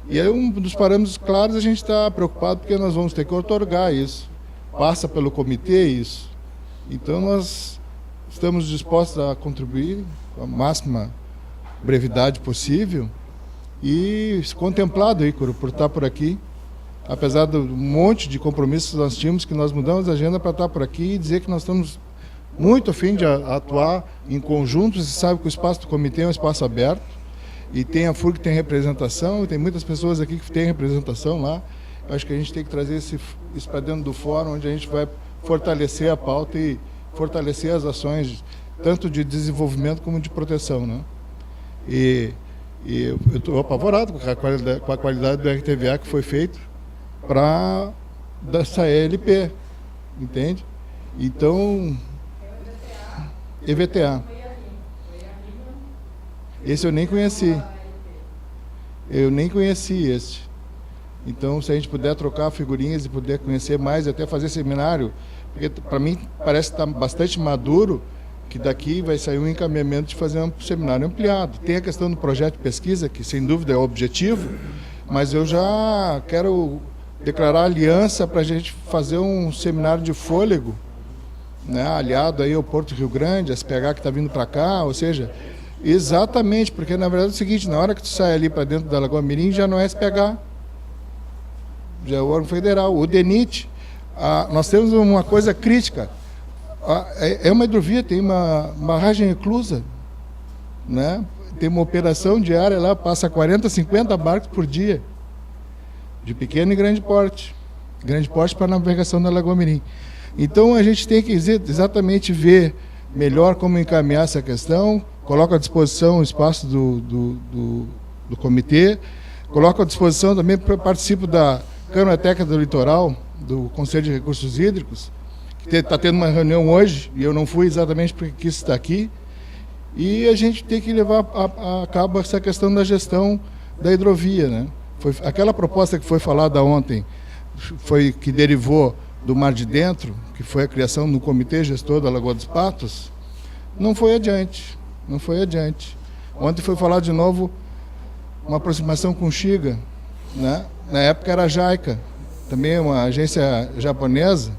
E aí um dos parâmetros claros a gente está preocupado porque nós vamos ter que otorgar isso. Passa pelo comitê isso. Então nós estamos dispostos a contribuir com a máxima brevidade possível e contemplado, Ícaro, por estar por aqui, apesar do monte de compromissos que nós tínhamos, que nós mudamos a agenda para estar por aqui e dizer que nós estamos muito a fim de atuar em conjunto. Você sabe que o espaço do comitê é um espaço aberto e tem a FURG que tem representação, e tem muitas pessoas aqui que têm representação lá. Eu acho que a gente tem que trazer isso para dentro do fórum, onde a gente vai fortalecer a pauta e fortalecer as ações, tanto de desenvolvimento como de proteção, né? E eu estou apavorado com a qualidade do RTVA que foi feito para dessa ELP, entende? Então, EVTA. Esse eu nem conheci. Eu nem conheci esse. Então, se a gente puder trocar figurinhas e puder conhecer mais, até fazer seminário, porque para mim parece que está bastante maduro, que daqui vai sair um encaminhamento de fazer um seminário ampliado. Tem a questão do projeto de pesquisa, que sem dúvida é o objetivo, mas eu já quero declarar aliança para a gente fazer um seminário de fôlego né, aliado aí ao Porto Rio Grande, a SPH que está vindo para cá, ou seja, exatamente, porque na verdade é o seguinte, na hora que tu sai ali para dentro da Lagoa Mirim, já não é SPH, já é o órgão federal, o DENIT. Nós temos uma coisa crítica, é uma hidrovia, tem uma barragem reclusa, né? Tem uma operação diária lá, passa 40, 50 barcos por dia, de pequeno e grande porte para a navegação da Lagoa Mirim. Então a gente tem que exatamente ver melhor como encaminhar essa questão, coloco à disposição o espaço do comitê, coloco à disposição também, participo da Câmara Técnica do Litoral, do Conselho de Recursos Hídricos, que está tendo uma reunião hoje, e eu não fui exatamente porque quis estar aqui, e a gente tem que levar a cabo essa questão da gestão da hidrovia, né? Aquela proposta que foi falada ontem, que derivou do Mar de Dentro, que foi a criação do Comitê Gestor da Lagoa dos Patos, não foi adiante. Ontem foi falar de novo uma aproximação com o Xiga, né? Na época era a JICA, também uma agência japonesa.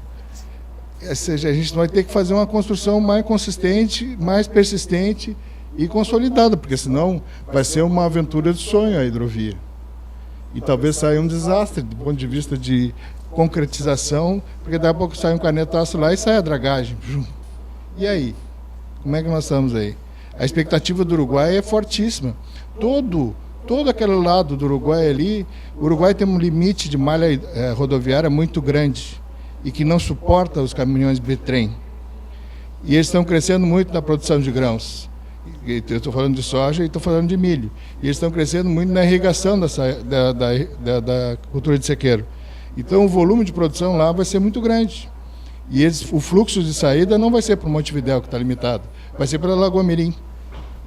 Ou seja, a gente vai ter que fazer uma construção mais consistente, mais persistente e consolidada, porque senão vai ser uma aventura de sonho a hidrovia. E talvez saia um desastre do ponto de vista de concretização, porque daqui a pouco sai um canetaço lá e sai a dragagem. E aí? Como é que nós estamos aí? A expectativa do Uruguai é fortíssima. Todo aquele lado do Uruguai ali, o Uruguai tem um limite de malha rodoviária muito grande e que não suporta os caminhões bitrem. E eles estão crescendo muito na produção de grãos. Eu estou falando de soja e estou falando de milho. E eles estão crescendo muito na irrigação da cultura de sequeiro. Então o volume de produção lá vai ser muito grande. E o fluxo de saída não vai ser para o Montevidéu, que está limitado, vai ser para a Lagoa Mirim.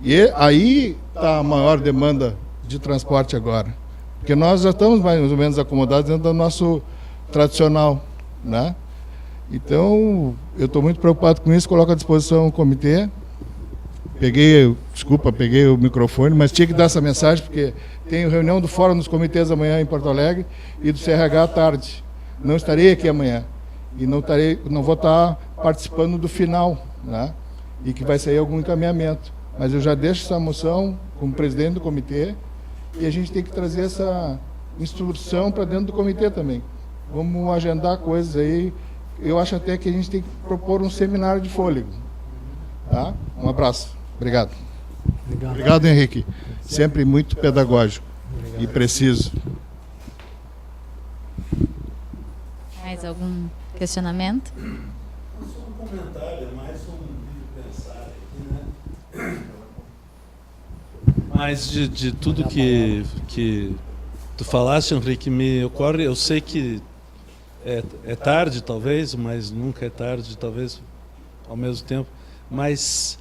E aí está a maior demanda de transporte agora. Porque nós já estamos mais ou menos acomodados dentro do nosso tradicional, né? Então, eu estou muito preocupado com isso, coloco à disposição o comitê. Peguei o microfone, mas tinha que dar essa mensagem, porque tenho reunião do Fórum dos Comitês amanhã em Porto Alegre e do CRH à tarde. Não estarei aqui amanhã. E não vou estar participando do final, né? E que vai sair algum encaminhamento. Mas eu já deixo essa moção como presidente do comitê e a gente tem que trazer essa instrução para dentro do comitê também. Vamos agendar coisas aí. Eu acho até que a gente tem que propor um seminário de fôlego. Tá? Um abraço. Obrigado. Obrigado, Henrique. Sempre muito pedagógico. Obrigado. E preciso. Mais algum questionamento? Não só um comentário, é mais um vídeo pensar aqui, né? Mas de tudo que tu falaste, Henrique, me ocorre, eu sei que é tarde talvez, mas nunca é tarde talvez ao mesmo tempo, mas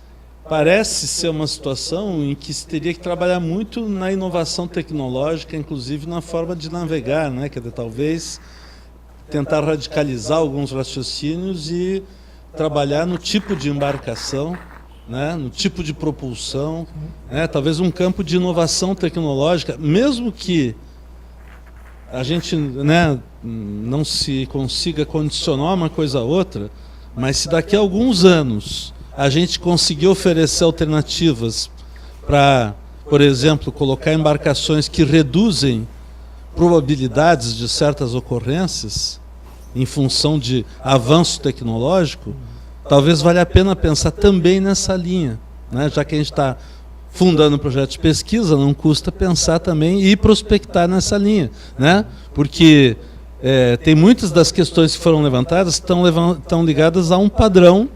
parece ser uma situação em que se teria que trabalhar muito na inovação tecnológica, inclusive na forma de navegar, né? Quer dizer, talvez tentar radicalizar alguns raciocínios e trabalhar no tipo de embarcação, né? No tipo de propulsão, né? Talvez um campo de inovação tecnológica, mesmo que a gente, né, não se consiga condicionar uma coisa a outra, mas se daqui a alguns anos a gente conseguir oferecer alternativas para, por exemplo, colocar embarcações que reduzem probabilidades de certas ocorrências em função de avanço tecnológico, talvez valha a pena pensar também nessa linha, né? Já que a gente está fundando um projeto de pesquisa, não custa pensar também e prospectar nessa linha, né? Porque tem muitas das questões que foram levantadas estão ligadas a um padrão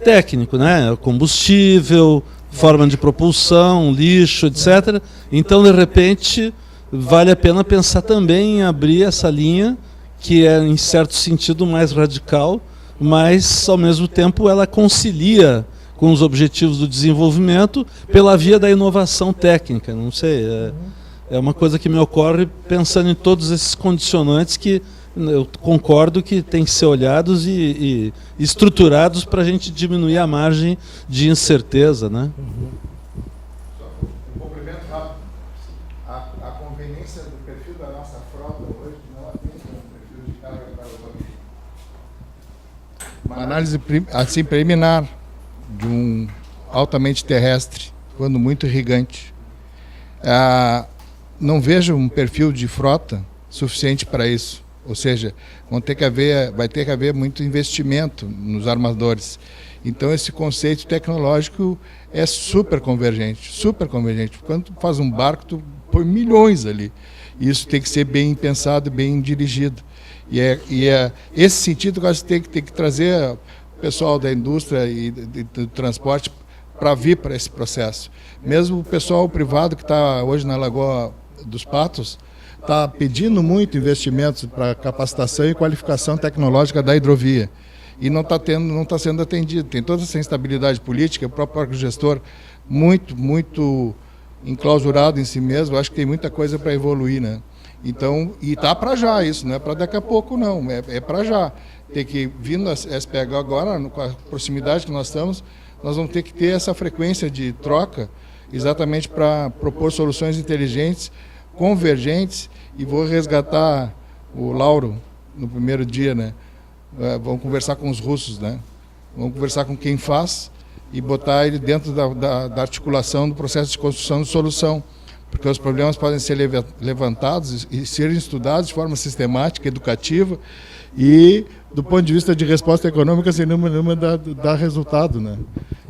técnico, né? Combustível, forma de propulsão, lixo, etc. Então, de repente, vale a pena pensar também em abrir essa linha, que é, em certo sentido, mais radical, mas, ao mesmo tempo, ela concilia com os objetivos do desenvolvimento pela via da inovação técnica. Não sei, é uma coisa que me ocorre pensando em todos esses condicionantes que eu concordo que têm que ser olhados e estruturados para a gente diminuir a margem de incerteza, né? Um complemento rápido. A conveniência do perfil da nossa frota hoje não atende ao perfil de carga para o uma análise assim preliminar de um altamente terrestre, quando muito irrigante. Não vejo um perfil de frota suficiente para isso. Ou seja, vai ter que haver muito investimento nos armadores. Então esse conceito tecnológico é super convergente. Quando tu faz um barco, tu põe milhões ali. E isso tem que ser bem pensado, bem dirigido. E é esse sentido que a gente tem que trazer o pessoal da indústria e do transporte para vir para esse processo. Mesmo o pessoal privado que está hoje na Lagoa dos Patos está pedindo muito investimentos para capacitação e qualificação tecnológica da hidrovia. E não está sendo atendido. Tem toda essa instabilidade política, o próprio gestor muito enclausurado em si mesmo. Acho que tem muita coisa para evoluir, né? Então, e está para já isso, não é para daqui a pouco não, é para já. Tem que, vindo a SPH agora, com a proximidade que nós estamos, nós vamos ter que ter essa frequência de troca exatamente para propor soluções inteligentes, convergentes, e vou resgatar o Lauro no primeiro dia, né? Vamos conversar com os russos, né? Vamos conversar com quem faz e botar ele dentro da articulação do processo de construção de solução, porque os problemas podem ser levantados e serem estudados de forma sistemática, educativa e, do ponto de vista de resposta econômica, sem nenhuma dar resultado, né?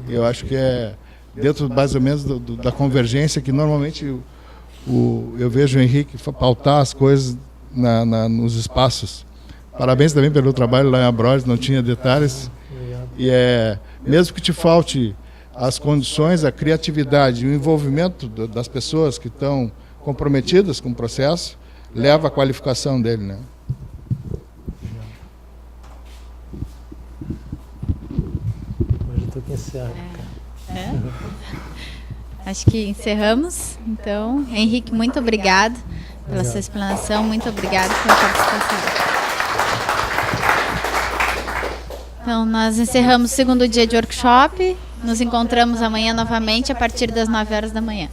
Eu acho que é dentro mais ou menos da convergência que normalmente eu vejo o Henrique pautar as coisas nos espaços. Parabéns também pelo trabalho lá em Abrodes, não tinha detalhes. E mesmo que te falte as condições, a criatividade, o envolvimento das pessoas que estão comprometidas com o processo, leva à qualificação dele, né? Hoje eu estou aqui encerrado. Acho que encerramos. Então, Henrique, muito obrigado pela sua explanação, muito obrigado pela participação. Então, nós encerramos o segundo dia de workshop. Nos encontramos amanhã novamente a partir das 9 horas da manhã.